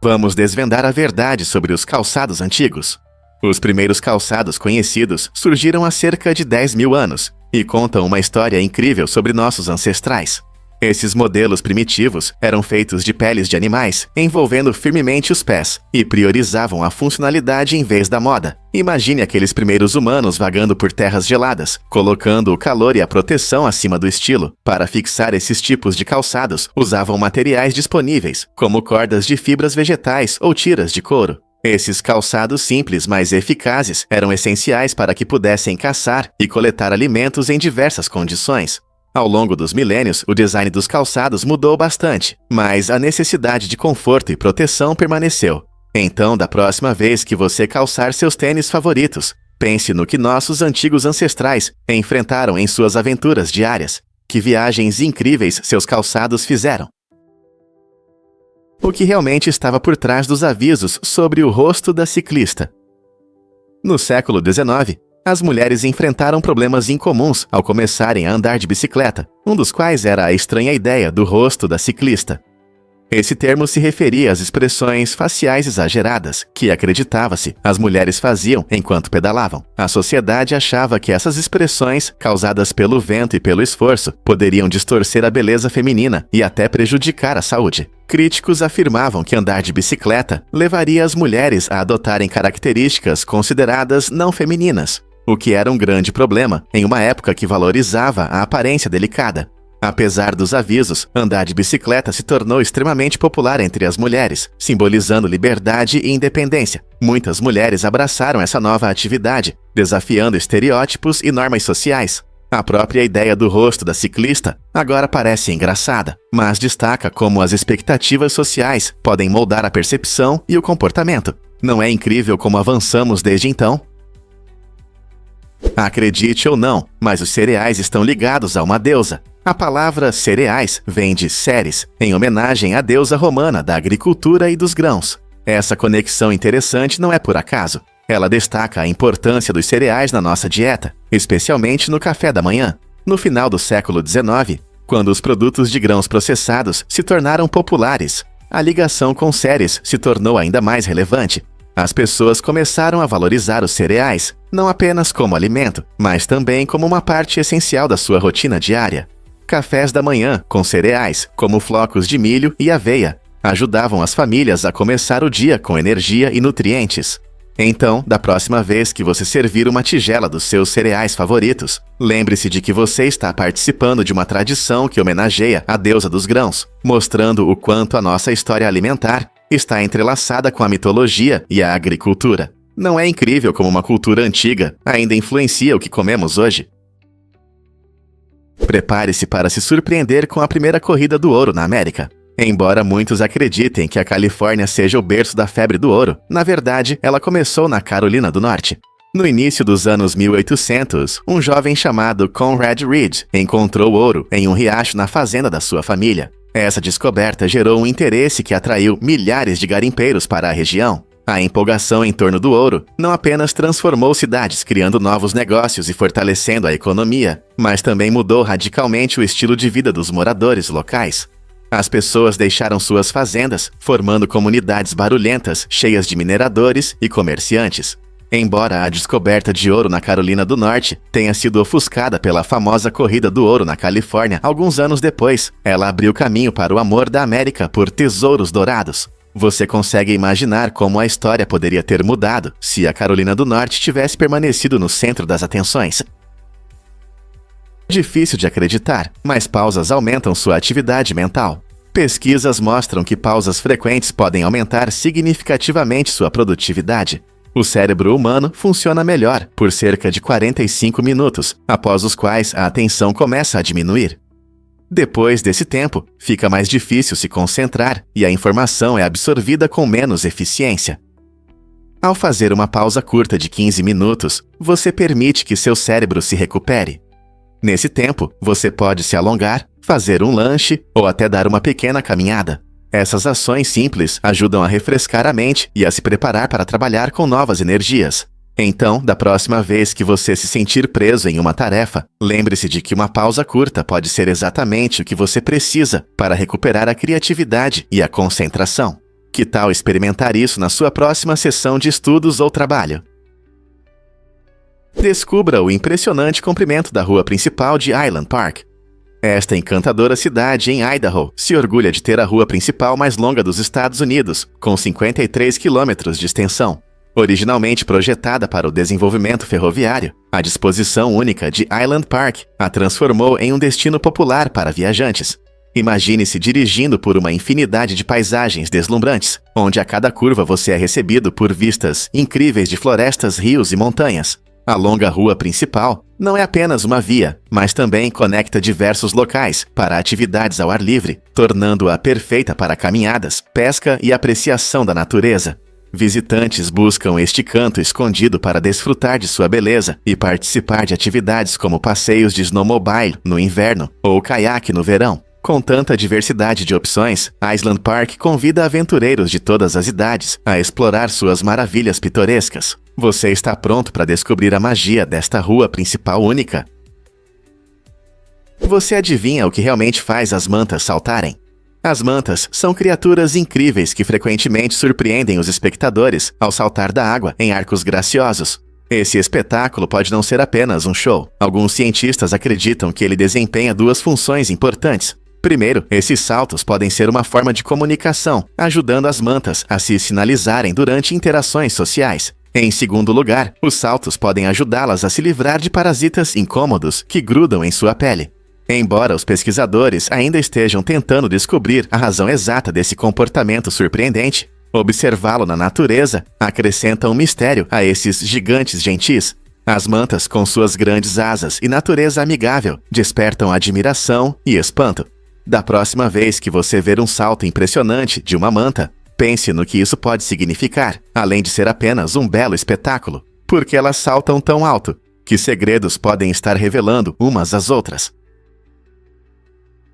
Vamos desvendar a verdade sobre os calçados antigos. Os primeiros calçados conhecidos surgiram há cerca de 10 mil anos e contam uma história incrível sobre nossos ancestrais. Esses modelos primitivos eram feitos de peles de animais, envolvendo firmemente os pés, e priorizavam a funcionalidade em vez da moda. Imagine aqueles primeiros humanos vagando por terras geladas, colocando o calor e a proteção acima do estilo. Para fixar esses tipos de calçados, usavam materiais disponíveis, como cordas de fibras vegetais ou tiras de couro. Esses calçados simples, mas eficazes, eram essenciais para que pudessem caçar e coletar alimentos em diversas condições. Ao longo dos milênios, o design dos calçados mudou bastante, mas a necessidade de conforto e proteção permaneceu. Então, da próxima vez que você calçar seus tênis favoritos, pense no que nossos antigos ancestrais enfrentaram em suas aventuras diárias. Que viagens incríveis seus calçados fizeram! O que realmente estava por trás dos avisos sobre o rosto da ciclista? No século XIX, as mulheres enfrentaram problemas incomuns ao começarem a andar de bicicleta, um dos quais era a estranha ideia do rosto da ciclista. Esse termo se referia às expressões faciais exageradas que, acreditava-se, as mulheres faziam enquanto pedalavam. A sociedade achava que essas expressões, causadas pelo vento e pelo esforço, poderiam distorcer a beleza feminina e até prejudicar a saúde. Críticos afirmavam que andar de bicicleta levaria as mulheres a adotarem características consideradas não femininas, o que era um grande problema em uma época que valorizava a aparência delicada. Apesar dos avisos, andar de bicicleta se tornou extremamente popular entre as mulheres, simbolizando liberdade e independência. Muitas mulheres abraçaram essa nova atividade, desafiando estereótipos e normas sociais. A própria ideia do rosto da ciclista agora parece engraçada, mas destaca como as expectativas sociais podem moldar a percepção e o comportamento. Não é incrível como avançamos desde então? Acredite ou não, mas os cereais estão ligados a uma deusa. A palavra cereais vem de Ceres, em homenagem à deusa romana da agricultura e dos grãos. Essa conexão interessante não é por acaso. Ela destaca a importância dos cereais na nossa dieta, especialmente no café da manhã. No final do século XIX, quando os produtos de grãos processados se tornaram populares, a ligação com Ceres se tornou ainda mais relevante. As pessoas começaram a valorizar os cereais, não apenas como alimento, mas também como uma parte essencial da sua rotina diária. Cafés da manhã com cereais, como flocos de milho e aveia, ajudavam as famílias a começar o dia com energia e nutrientes. Então, da próxima vez que você servir uma tigela dos seus cereais favoritos, lembre-se de que você está participando de uma tradição que homenageia a deusa dos grãos, mostrando o quanto a nossa história alimentar está entrelaçada com a mitologia e a agricultura. Não é incrível como uma cultura antiga ainda influencia o que comemos hoje? Prepare-se para se surpreender com a primeira corrida do ouro na América. Embora muitos acreditem que a Califórnia seja o berço da febre do ouro, na verdade, ela começou na Carolina do Norte. No início dos anos 1800, um jovem chamado Conrad Reed encontrou ouro em um riacho na fazenda da sua família. Essa descoberta gerou um interesse que atraiu milhares de garimpeiros para a região. A empolgação em torno do ouro não apenas transformou cidades, criando novos negócios e fortalecendo a economia, mas também mudou radicalmente o estilo de vida dos moradores locais. As pessoas deixaram suas fazendas, formando comunidades barulhentas, cheias de mineradores e comerciantes. Embora a descoberta de ouro na Carolina do Norte tenha sido ofuscada pela famosa Corrida do Ouro na Califórnia alguns anos depois, ela abriu caminho para o amor da América por tesouros dourados. Você consegue imaginar como a história poderia ter mudado se a Carolina do Norte tivesse permanecido no centro das atenções. Difícil de acreditar, mas pausas aumentam sua atividade mental. Pesquisas mostram que pausas frequentes podem aumentar significativamente sua produtividade. O cérebro humano funciona melhor por cerca de 45 minutos, após os quais a atenção começa a diminuir. Depois desse tempo, fica mais difícil se concentrar e a informação é absorvida com menos eficiência. Ao fazer uma pausa curta de 15 minutos, você permite que seu cérebro se recupere. Nesse tempo, você pode se alongar, fazer um lanche ou até dar uma pequena caminhada. Essas ações simples ajudam a refrescar a mente e a se preparar para trabalhar com novas energias. Então, da próxima vez que você se sentir preso em uma tarefa, lembre-se de que uma pausa curta pode ser exatamente o que você precisa para recuperar a criatividade e a concentração. Que tal experimentar isso na sua próxima sessão de estudos ou trabalho? Descubra o impressionante comprimento da rua principal de Island Park. Esta encantadora cidade em Idaho se orgulha de ter a rua principal mais longa dos Estados Unidos, com 53 quilômetros de extensão. Originalmente projetada para o desenvolvimento ferroviário, a disposição única de Island Park a transformou em um destino popular para viajantes. Imagine-se dirigindo por uma infinidade de paisagens deslumbrantes, onde a cada curva você é recebido por vistas incríveis de florestas, rios e montanhas. A longa rua principal não é apenas uma via, mas também conecta diversos locais para atividades ao ar livre, tornando-a perfeita para caminhadas, pesca e apreciação da natureza. Visitantes buscam este canto escondido para desfrutar de sua beleza e participar de atividades como passeios de snowmobile no inverno ou caiaque no verão. Com tanta diversidade de opções, Island Park convida aventureiros de todas as idades a explorar suas maravilhas pitorescas. Você está pronto para descobrir a magia desta rua principal única? Você adivinha o que realmente faz as mantas saltarem? As mantas são criaturas incríveis que frequentemente surpreendem os espectadores ao saltar da água em arcos graciosos. Esse espetáculo pode não ser apenas um show. Alguns cientistas acreditam que ele desempenha duas funções importantes. Primeiro, esses saltos podem ser uma forma de comunicação, ajudando as mantas a se sinalizarem durante interações sociais. Em segundo lugar, os saltos podem ajudá-las a se livrar de parasitas incômodos que grudam em sua pele. Embora os pesquisadores ainda estejam tentando descobrir a razão exata desse comportamento surpreendente, observá-lo na natureza acrescenta um mistério a esses gigantes gentis. As mantas, com suas grandes asas e natureza amigável, despertam admiração e espanto. Da próxima vez que você ver um salto impressionante de uma manta, pense no que isso pode significar, além de ser apenas um belo espetáculo. Por que elas saltam tão alto? Que segredos podem estar revelando umas às outras?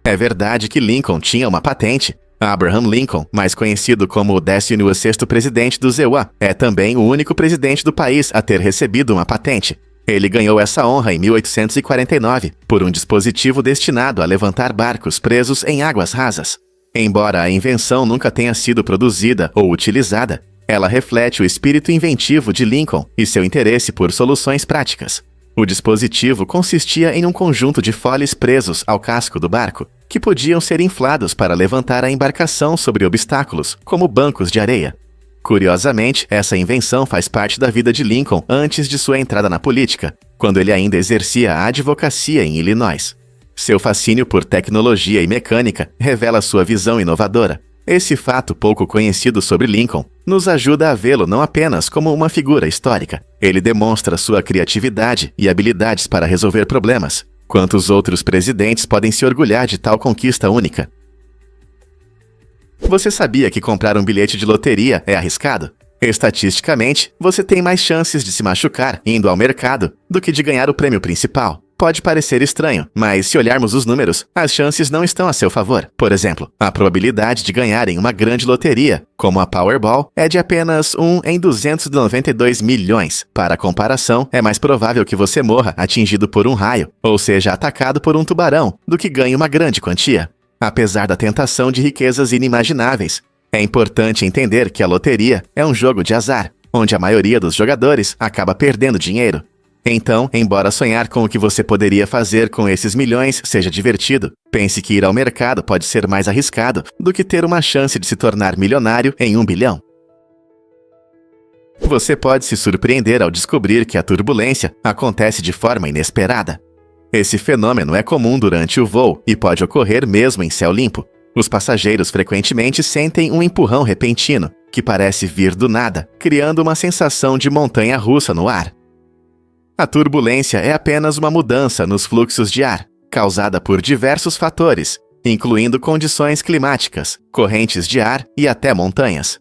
É verdade que Lincoln tinha uma patente. Abraham Lincoln, mais conhecido como o 16º presidente dos EUA, é também o único presidente do país a ter recebido uma patente. Ele ganhou essa honra em 1849, por um dispositivo destinado a levantar barcos presos em águas rasas. Embora a invenção nunca tenha sido produzida ou utilizada, ela reflete o espírito inventivo de Lincoln e seu interesse por soluções práticas. O dispositivo consistia em um conjunto de foles presos ao casco do barco, que podiam ser inflados para levantar a embarcação sobre obstáculos, como bancos de areia. Curiosamente, essa invenção faz parte da vida de Lincoln antes de sua entrada na política, quando ele ainda exercia a advocacia em Illinois. Seu fascínio por tecnologia e mecânica revela sua visão inovadora. Esse fato pouco conhecido sobre Lincoln nos ajuda a vê-lo não apenas como uma figura histórica. Ele demonstra sua criatividade e habilidades para resolver problemas. Quantos outros presidentes podem se orgulhar de tal conquista única? Você sabia que comprar um bilhete de loteria é arriscado? Estatisticamente, você tem mais chances de se machucar indo ao mercado do que de ganhar o prêmio principal. Pode parecer estranho, mas se olharmos os números, as chances não estão a seu favor. Por exemplo, a probabilidade de ganhar em uma grande loteria, como a Powerball, é de apenas 1 em 292 milhões. Para comparação, é mais provável que você morra atingido por um raio, ou seja atacado por um tubarão, do que ganhe uma grande quantia. Apesar da tentação de riquezas inimagináveis, é importante entender que a loteria é um jogo de azar, onde a maioria dos jogadores acaba perdendo dinheiro. Então, embora sonhar com o que você poderia fazer com esses milhões seja divertido, pense que ir ao mercado pode ser mais arriscado do que ter uma chance de se tornar milionário em 1 bilhão. Você pode se surpreender ao descobrir que a turbulência acontece de forma inesperada. Esse fenômeno é comum durante o voo e pode ocorrer mesmo em céu limpo. Os passageiros frequentemente sentem um empurrão repentino, que parece vir do nada, criando uma sensação de montanha-russa no ar. A turbulência é apenas uma mudança nos fluxos de ar, causada por diversos fatores, incluindo condições climáticas, correntes de ar e até montanhas.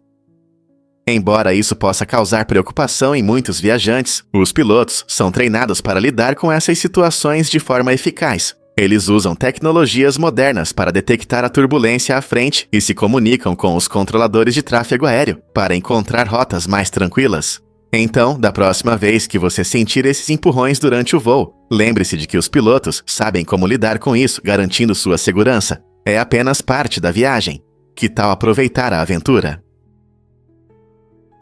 Embora isso possa causar preocupação em muitos viajantes, os pilotos são treinados para lidar com essas situações de forma eficaz. Eles usam tecnologias modernas para detectar a turbulência à frente e se comunicam com os controladores de tráfego aéreo para encontrar rotas mais tranquilas. Então, da próxima vez que você sentir esses empurrões durante o voo, lembre-se de que os pilotos sabem como lidar com isso, garantindo sua segurança. É apenas parte da viagem. Que tal aproveitar a aventura?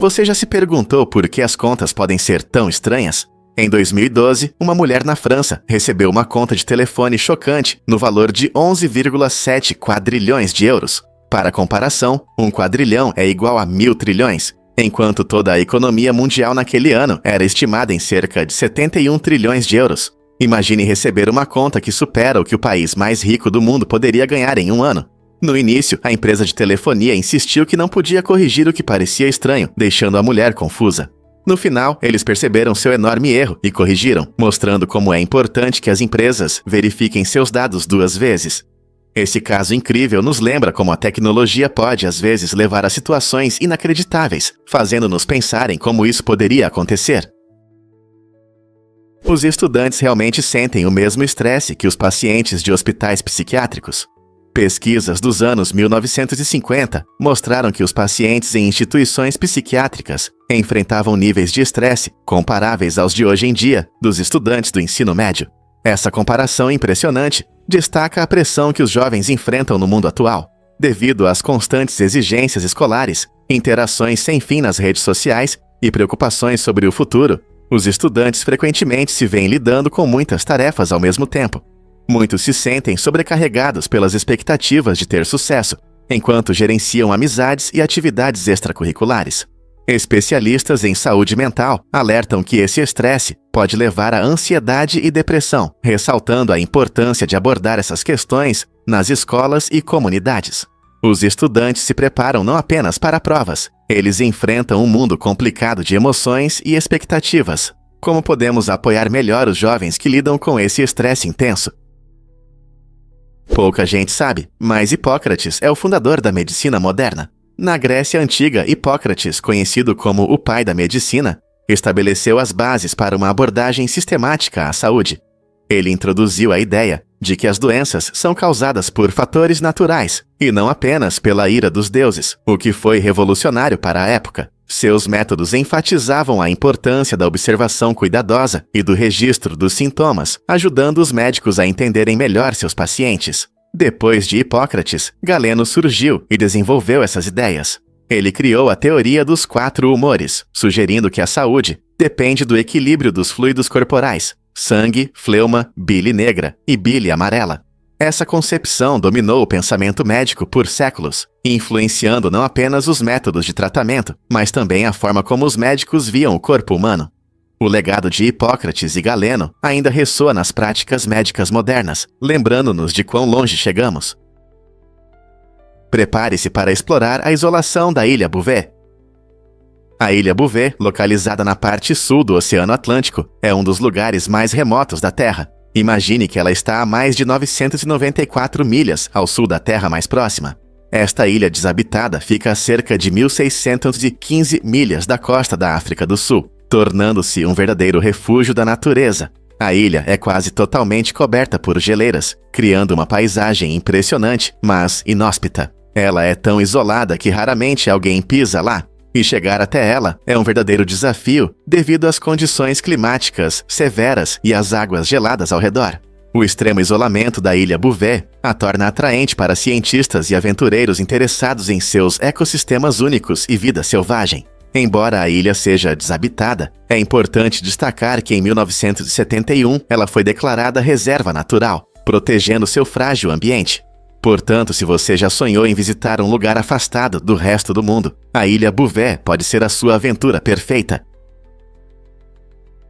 Você já se perguntou por que as contas podem ser tão estranhas? Em 2012, uma mulher na França recebeu uma conta de telefone chocante no valor de 11,7 quadrilhões de euros. Para comparação, 1 quadrilhão é igual a 1.000 trilhões, enquanto toda a economia mundial naquele ano era estimada em cerca de 71 trilhões de euros. Imagine receber uma conta que supera o que o país mais rico do mundo poderia ganhar em um ano. No início, a empresa de telefonia insistiu que não podia corrigir o que parecia estranho, deixando a mulher confusa. No final, eles perceberam seu enorme erro e corrigiram, mostrando como é importante que as empresas verifiquem seus dados 2 vezes. Esse caso incrível nos lembra como a tecnologia pode, às vezes, levar a situações inacreditáveis, fazendo-nos pensar em como isso poderia acontecer. Os estudantes realmente sentem o mesmo estresse que os pacientes de hospitais psiquiátricos. Pesquisas dos anos 1950 mostraram que os pacientes em instituições psiquiátricas enfrentavam níveis de estresse comparáveis aos de hoje em dia dos estudantes do ensino médio. Essa comparação impressionante destaca a pressão que os jovens enfrentam no mundo atual. Devido às constantes exigências escolares, interações sem fim nas redes sociais e preocupações sobre o futuro, os estudantes frequentemente se veem lidando com muitas tarefas ao mesmo tempo. Muitos se sentem sobrecarregados pelas expectativas de ter sucesso, enquanto gerenciam amizades e atividades extracurriculares. Especialistas em saúde mental alertam que esse estresse pode levar à ansiedade e depressão, ressaltando a importância de abordar essas questões nas escolas e comunidades. Os estudantes se preparam não apenas para provas, eles enfrentam um mundo complicado de emoções e expectativas. Como podemos apoiar melhor os jovens que lidam com esse estresse intenso? Pouca gente sabe, mas Hipócrates é o fundador da medicina moderna. Na Grécia Antiga, Hipócrates, conhecido como o pai da medicina, estabeleceu as bases para uma abordagem sistemática à saúde. Ele introduziu a ideia de que as doenças são causadas por fatores naturais e não apenas pela ira dos deuses, o que foi revolucionário para a época. Seus métodos enfatizavam a importância da observação cuidadosa e do registro dos sintomas, ajudando os médicos a entenderem melhor seus pacientes. Depois de Hipócrates, Galeno surgiu e desenvolveu essas ideias. Ele criou a teoria dos 4 humores, sugerindo que a saúde depende do equilíbrio dos fluidos corporais: sangue, fleuma, bile negra e bile amarela. Essa concepção dominou o pensamento médico por séculos, influenciando não apenas os métodos de tratamento, mas também a forma como os médicos viam o corpo humano. O legado de Hipócrates e Galeno ainda ressoa nas práticas médicas modernas, lembrando-nos de quão longe chegamos. Prepare-se para explorar a isolação da Ilha Bouvet. A Ilha Bouvet, localizada na parte sul do Oceano Atlântico, é um dos lugares mais remotos da Terra. Imagine que ela está a mais de 994 milhas ao sul da Terra mais próxima. Esta ilha desabitada fica a cerca de 1.615 milhas da costa da África do Sul, tornando-se um verdadeiro refúgio da natureza. A ilha é quase totalmente coberta por geleiras, criando uma paisagem impressionante, mas inóspita. Ela é tão isolada que raramente alguém pisa lá, e chegar até ela é um verdadeiro desafio devido às condições climáticas severas e às águas geladas ao redor. O extremo isolamento da ilha Bouvet a torna atraente para cientistas e aventureiros interessados em seus ecossistemas únicos e vida selvagem. Embora a ilha seja desabitada, é importante destacar que em 1971 ela foi declarada reserva natural, protegendo seu frágil ambiente. Portanto, se você já sonhou em visitar um lugar afastado do resto do mundo, a ilha Bouvet pode ser a sua aventura perfeita.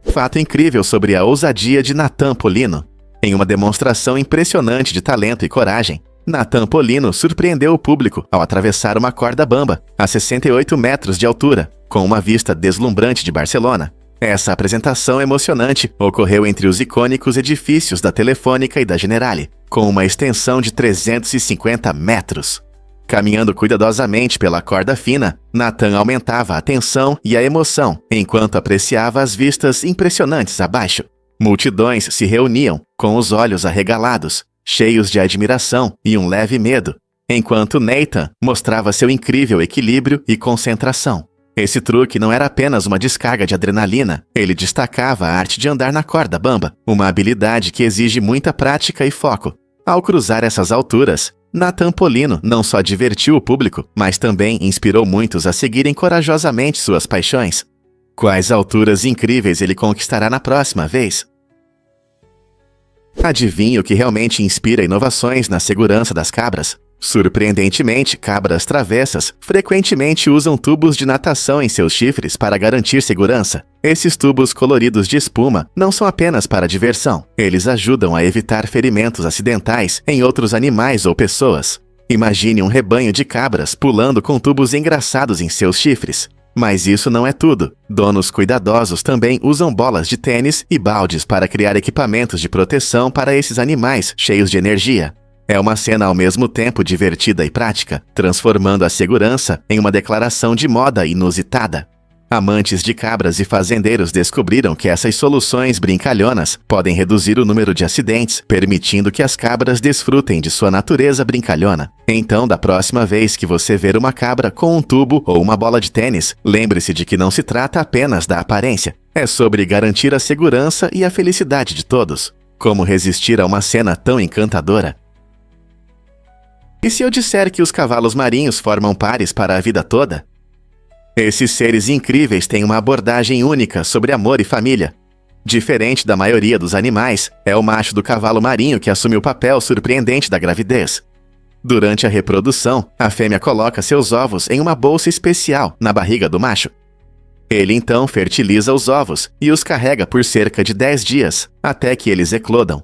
Fato incrível sobre a ousadia de Nathan Polino. Em uma demonstração impressionante de talento e coragem, Nathan Polino surpreendeu o público ao atravessar uma corda bamba a 68 metros de altura, com uma vista deslumbrante de Barcelona. Essa apresentação emocionante ocorreu entre os icônicos edifícios da Telefônica e da Generali, com uma extensão de 350 metros. Caminhando cuidadosamente pela corda fina, Nathan aumentava a tensão e a emoção enquanto apreciava as vistas impressionantes abaixo. Multidões se reuniam, com os olhos arregalados, cheios de admiração e um leve medo, enquanto Nathan mostrava seu incrível equilíbrio e concentração. Esse truque não era apenas uma descarga de adrenalina, ele destacava a arte de andar na corda bamba, uma habilidade que exige muita prática e foco. Ao cruzar essas alturas, Nathan Polino não só divertiu o público, mas também inspirou muitos a seguirem corajosamente suas paixões. Quais alturas incríveis ele conquistará na próxima vez? Adivinhe o que realmente inspira inovações na segurança das cabras? Surpreendentemente, cabras travessas frequentemente usam tubos de natação em seus chifres para garantir segurança. Esses tubos coloridos de espuma não são apenas para diversão, eles ajudam a evitar ferimentos acidentais em outros animais ou pessoas. Imagine um rebanho de cabras pulando com tubos engraçados em seus chifres. Mas isso não é tudo. Donos cuidadosos também usam bolas de tênis e baldes para criar equipamentos de proteção para esses animais cheios de energia. É uma cena ao mesmo tempo divertida e prática, transformando a segurança em uma declaração de moda inusitada. Amantes de cabras e fazendeiros descobriram que essas soluções brincalhonas podem reduzir o número de acidentes, permitindo que as cabras desfrutem de sua natureza brincalhona. Então, da próxima vez que você ver uma cabra com um tubo ou uma bola de tênis, lembre-se de que não se trata apenas da aparência. É sobre garantir a segurança e a felicidade de todos. Como resistir a uma cena tão encantadora? E se eu disser que os cavalos marinhos formam pares para a vida toda? Esses seres incríveis têm uma abordagem única sobre amor e família. Diferente da maioria dos animais, é o macho do cavalo marinho que assume o papel surpreendente da gravidez. Durante a reprodução, a fêmea coloca seus ovos em uma bolsa especial na barriga do macho. Ele então fertiliza os ovos e os carrega por cerca de 10 dias, até que eles eclodam.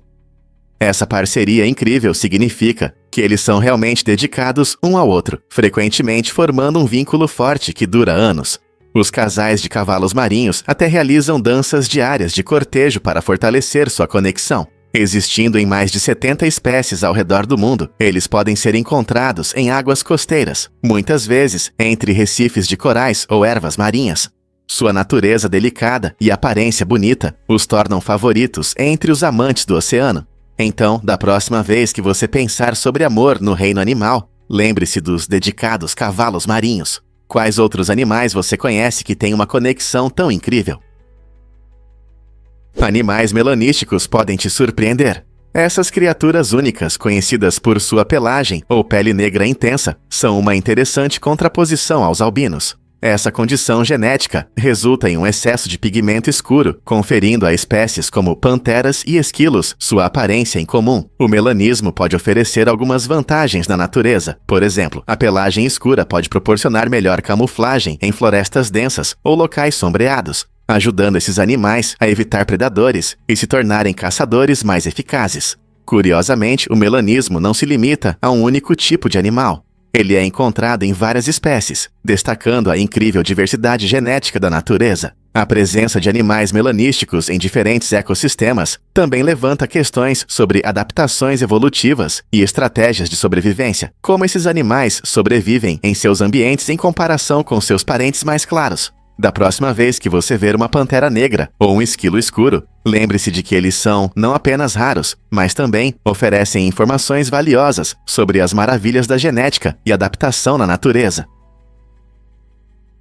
Essa parceria incrível significa que eles são realmente dedicados um ao outro, frequentemente formando um vínculo forte que dura anos. Os casais de cavalos marinhos até realizam danças diárias de cortejo para fortalecer sua conexão. Existindo em mais de 70 espécies ao redor do mundo, eles podem ser encontrados em águas costeiras, muitas vezes entre recifes de corais ou ervas marinhas. Sua natureza delicada e aparência bonita os tornam favoritos entre os amantes do oceano. Então, da próxima vez que você pensar sobre amor no reino animal, lembre-se dos dedicados cavalos marinhos. Quais outros animais você conhece que têm uma conexão tão incrível? Animais melanísticos podem te surpreender. Essas criaturas únicas, conhecidas por sua pelagem ou pele negra intensa, são uma interessante contraposição aos albinos. Essa condição genética resulta em um excesso de pigmento escuro, conferindo a espécies como panteras e esquilos sua aparência incomum. O melanismo pode oferecer algumas vantagens na natureza. Por exemplo, a pelagem escura pode proporcionar melhor camuflagem em florestas densas ou locais sombreados, ajudando esses animais a evitar predadores e se tornarem caçadores mais eficazes. Curiosamente, o melanismo não se limita a um único tipo de animal. Ele é encontrado em várias espécies, destacando a incrível diversidade genética da natureza. A presença de animais melanísticos em diferentes ecossistemas também levanta questões sobre adaptações evolutivas e estratégias de sobrevivência, como esses animais sobrevivem em seus ambientes em comparação com seus parentes mais claros. Da próxima vez que você ver uma pantera negra ou um esquilo escuro, lembre-se de que eles são não apenas raros, mas também oferecem informações valiosas sobre as maravilhas da genética e adaptação na natureza.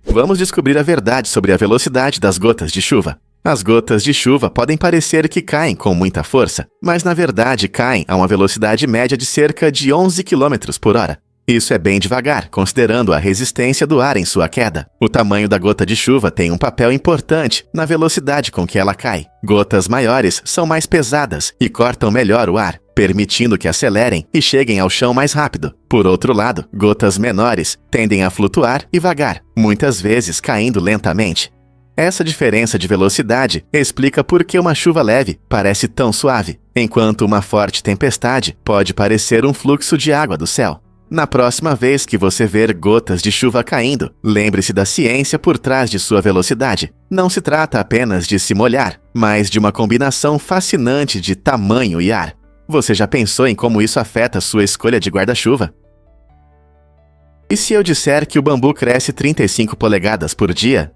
Vamos descobrir a verdade sobre a velocidade das gotas de chuva. As gotas de chuva podem parecer que caem com muita força, mas na verdade caem a uma velocidade média de cerca de 11 km por hora. Isso é bem devagar, considerando a resistência do ar em sua queda. O tamanho da gota de chuva tem um papel importante na velocidade com que ela cai. Gotas maiores são mais pesadas e cortam melhor o ar, permitindo que acelerem e cheguem ao chão mais rápido. Por outro lado, gotas menores tendem a flutuar e vagar, muitas vezes caindo lentamente. Essa diferença de velocidade explica por que uma chuva leve parece tão suave, enquanto uma forte tempestade pode parecer um fluxo de água do céu. Na próxima vez que você ver gotas de chuva caindo, lembre-se da ciência por trás de sua velocidade. Não se trata apenas de se molhar, mas de uma combinação fascinante de tamanho e ar. Você já pensou em como isso afeta sua escolha de guarda-chuva? E se eu disser que o bambu cresce 35 polegadas por dia?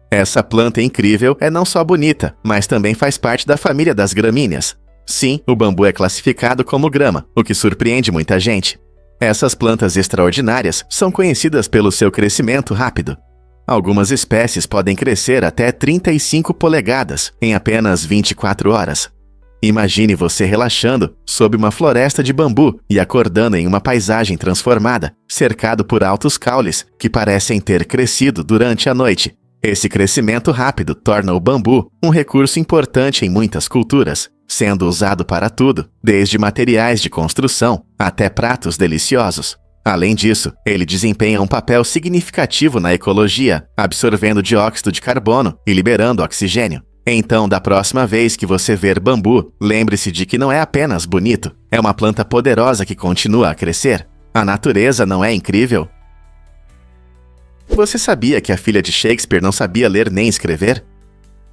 Essa planta incrível é não só bonita, mas também faz parte da família das gramíneas. Sim, o bambu é classificado como grama, o que surpreende muita gente. Essas plantas extraordinárias são conhecidas pelo seu crescimento rápido. Algumas espécies podem crescer até 35 polegadas em apenas 24 horas. Imagine você relaxando sob uma floresta de bambu e acordando em uma paisagem transformada, cercado por altos caules que parecem ter crescido durante a noite. Esse crescimento rápido torna o bambu um recurso importante em muitas culturas, sendo usado para tudo, desde materiais de construção até pratos deliciosos. Além disso, ele desempenha um papel significativo na ecologia, absorvendo dióxido de carbono e liberando oxigênio. Então, da próxima vez que você ver bambu, lembre-se de que não é apenas bonito, é uma planta poderosa que continua a crescer. A natureza não é incrível? Você sabia que a filha de Shakespeare não sabia ler nem escrever?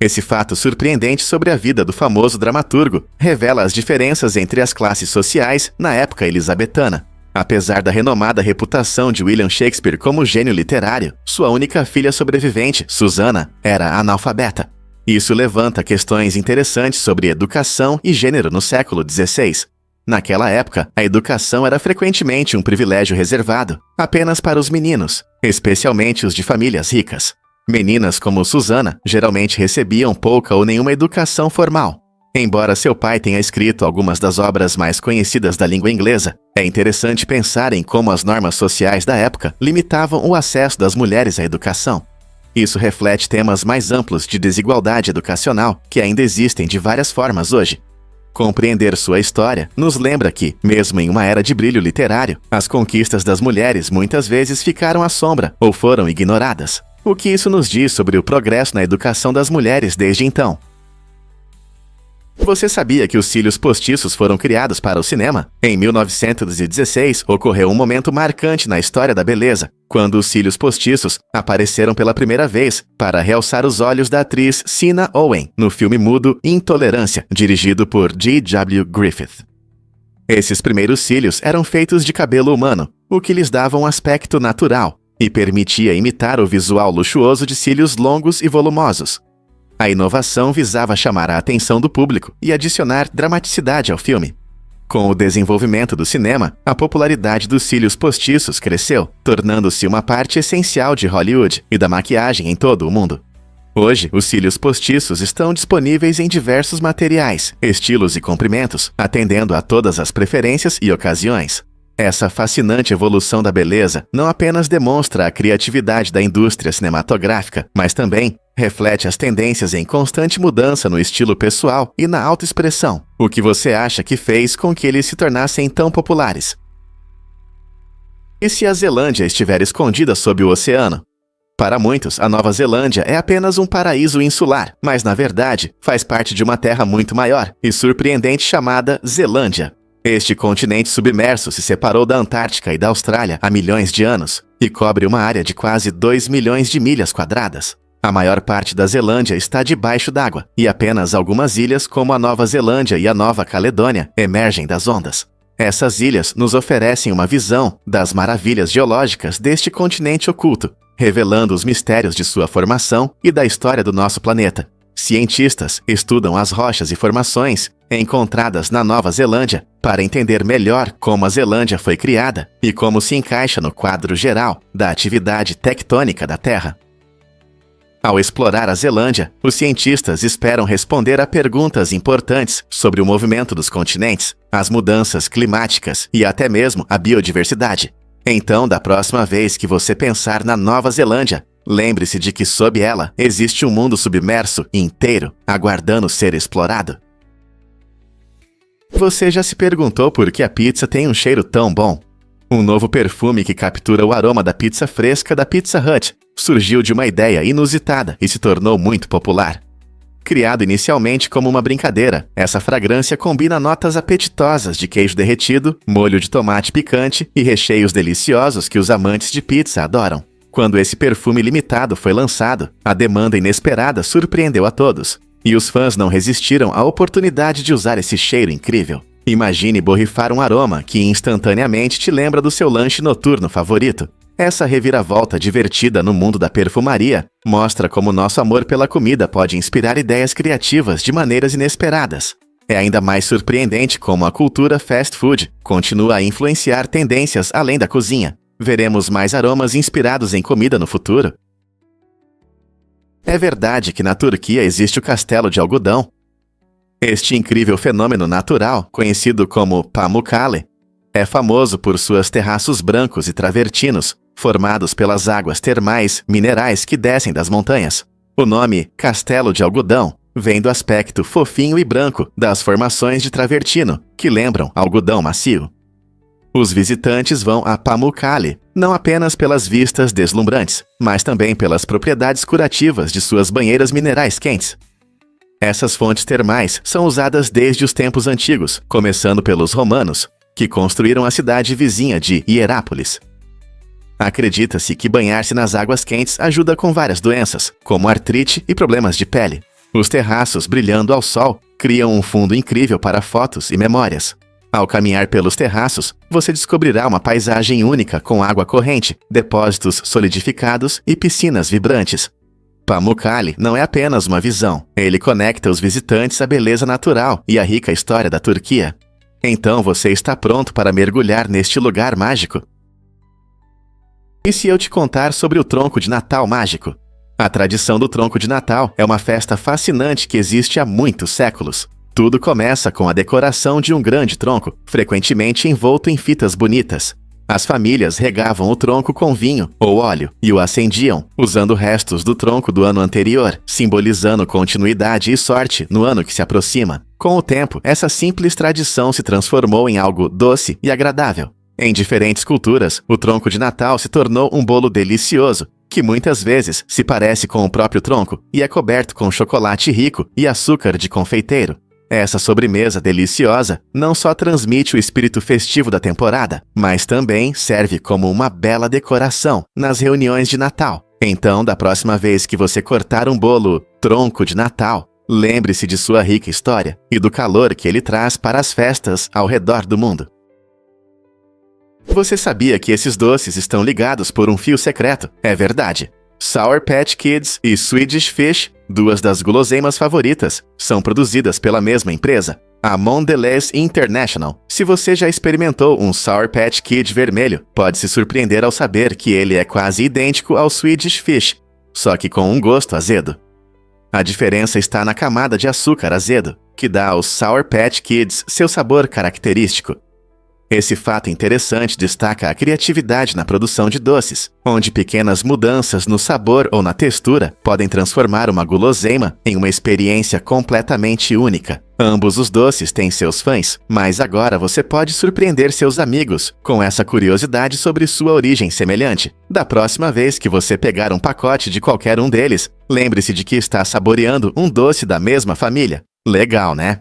Esse fato surpreendente sobre a vida do famoso dramaturgo revela as diferenças entre as classes sociais na época elisabetana. Apesar da renomada reputação de William Shakespeare como gênio literário, sua única filha sobrevivente, Susana, era analfabeta. Isso levanta questões interessantes sobre educação e gênero no século XVI. Naquela época, a educação era frequentemente um privilégio reservado apenas para os meninos, especialmente os de famílias ricas. Meninas como Susana geralmente recebiam pouca ou nenhuma educação formal. Embora seu pai tenha escrito algumas das obras mais conhecidas da língua inglesa, é interessante pensar em como as normas sociais da época limitavam o acesso das mulheres à educação. Isso reflete temas mais amplos de desigualdade educacional que ainda existem de várias formas hoje. Compreender sua história nos lembra que, mesmo em uma era de brilho literário, as conquistas das mulheres muitas vezes ficaram à sombra ou foram ignoradas. O que isso nos diz sobre o progresso na educação das mulheres desde então? Você sabia que os cílios postiços foram criados para o cinema? Em 1916, ocorreu um momento marcante na história da beleza, quando os cílios postiços apareceram pela primeira vez para realçar os olhos da atriz Sina Owen, no filme mudo Intolerância, dirigido por G.W. Griffith. Esses primeiros cílios eram feitos de cabelo humano, o que lhes dava um aspecto natural e permitia imitar o visual luxuoso de cílios longos e volumosos. A inovação visava chamar a atenção do público e adicionar dramaticidade ao filme. Com o desenvolvimento do cinema, a popularidade dos cílios postiços cresceu, tornando-se uma parte essencial de Hollywood e da maquiagem em todo o mundo. Hoje, os cílios postiços estão disponíveis em diversos materiais, estilos e comprimentos, atendendo a todas as preferências e ocasiões. Essa fascinante evolução da beleza não apenas demonstra a criatividade da indústria cinematográfica, mas também reflete as tendências em constante mudança no estilo pessoal e na autoexpressão. O que você acha que fez com que eles se tornassem tão populares? E se a Zelândia estiver escondida sob o oceano? Para muitos, a Nova Zelândia é apenas um paraíso insular, mas na verdade faz parte de uma terra muito maior e surpreendente chamada Zelândia. Este continente submerso se separou da Antártica e da Austrália há milhões de anos e cobre uma área de quase 2 milhões de milhas quadradas. A maior parte da Zelândia está debaixo d'água, e apenas algumas ilhas, como a Nova Zelândia e a Nova Caledônia, emergem das ondas. Essas ilhas nos oferecem uma visão das maravilhas geológicas deste continente oculto, revelando os mistérios de sua formação e da história do nosso planeta. Cientistas estudam as rochas e formações encontradas na Nova Zelândia para entender melhor como a Zelândia foi criada e como se encaixa no quadro geral da atividade tectônica da Terra. Ao explorar a Zelândia, os cientistas esperam responder a perguntas importantes sobre o movimento dos continentes, as mudanças climáticas e até mesmo a biodiversidade. Então, da próxima vez que você pensar na Nova Zelândia, lembre-se de que sob ela existe um mundo submerso inteiro, aguardando ser explorado. Você já se perguntou por que a pizza tem um cheiro tão bom? Um novo perfume que captura o aroma da pizza fresca da Pizza Hut surgiu de uma ideia inusitada e se tornou muito popular. Criado inicialmente como uma brincadeira, essa fragrância combina notas apetitosas de queijo derretido, molho de tomate picante e recheios deliciosos que os amantes de pizza adoram. Quando esse perfume limitado foi lançado, a demanda inesperada surpreendeu a todos, e os fãs não resistiram à oportunidade de usar esse cheiro incrível. Imagine borrifar um aroma que instantaneamente te lembra do seu lanche noturno favorito. Essa reviravolta divertida no mundo da perfumaria mostra como nosso amor pela comida pode inspirar ideias criativas de maneiras inesperadas. É ainda mais surpreendente como a cultura fast food continua a influenciar tendências além da cozinha. Veremos mais aromas inspirados em comida no futuro? É verdade que na Turquia existe o Castelo de Algodão. Este incrível fenômeno natural, conhecido como Pamukkale, é famoso por seus terraços brancos e travertinos, formados pelas águas termais minerais que descem das montanhas. O nome Castelo de Algodão vem do aspecto fofinho e branco das formações de travertino, que lembram algodão macio. Os visitantes vão a Pamukkale não apenas pelas vistas deslumbrantes, mas também pelas propriedades curativas de suas banheiras minerais quentes. Essas fontes termais são usadas desde os tempos antigos, começando pelos romanos, que construíram a cidade vizinha de Hierápolis. Acredita-se que banhar-se nas águas quentes ajuda com várias doenças, como artrite e problemas de pele. Os terraços brilhando ao sol criam um fundo incrível para fotos e memórias. Ao caminhar pelos terraços, você descobrirá uma paisagem única com água corrente, depósitos solidificados e piscinas vibrantes. Pamukkale não é apenas uma visão, ele conecta os visitantes à beleza natural e à rica história da Turquia. Então você está pronto para mergulhar neste lugar mágico? E se eu te contar sobre o tronco de Natal mágico? A tradição do tronco de Natal é uma festa fascinante que existe há muitos séculos. Tudo começa com a decoração de um grande tronco, frequentemente envolto em fitas bonitas. As famílias regavam o tronco com vinho ou óleo e o acendiam, usando restos do tronco do ano anterior, simbolizando continuidade e sorte no ano que se aproxima. Com o tempo, essa simples tradição se transformou em algo doce e agradável. Em diferentes culturas, o tronco de Natal se tornou um bolo delicioso, que muitas vezes se parece com o próprio tronco e é coberto com chocolate rico e açúcar de confeiteiro. Essa sobremesa deliciosa não só transmite o espírito festivo da temporada, mas também serve como uma bela decoração nas reuniões de Natal. Então, da próxima vez que você cortar um bolo tronco de Natal, lembre-se de sua rica história e do calor que ele traz para as festas ao redor do mundo. Você sabia que esses doces estão ligados por um fio secreto? É verdade. Sour Patch Kids e Swedish Fish, duas das guloseimas favoritas, são produzidas pela mesma empresa, a Mondelez International. Se você já experimentou um Sour Patch Kid vermelho, pode se surpreender ao saber que ele é quase idêntico ao Swedish Fish, só que com um gosto azedo. A diferença está na camada de açúcar azedo, que dá aos Sour Patch Kids seu sabor característico. Esse fato interessante destaca a criatividade na produção de doces, onde pequenas mudanças no sabor ou na textura podem transformar uma guloseima em uma experiência completamente única. Ambos os doces têm seus fãs, mas agora você pode surpreender seus amigos com essa curiosidade sobre sua origem semelhante. Da próxima vez que você pegar um pacote de qualquer um deles, lembre-se de que está saboreando um doce da mesma família. Legal, né?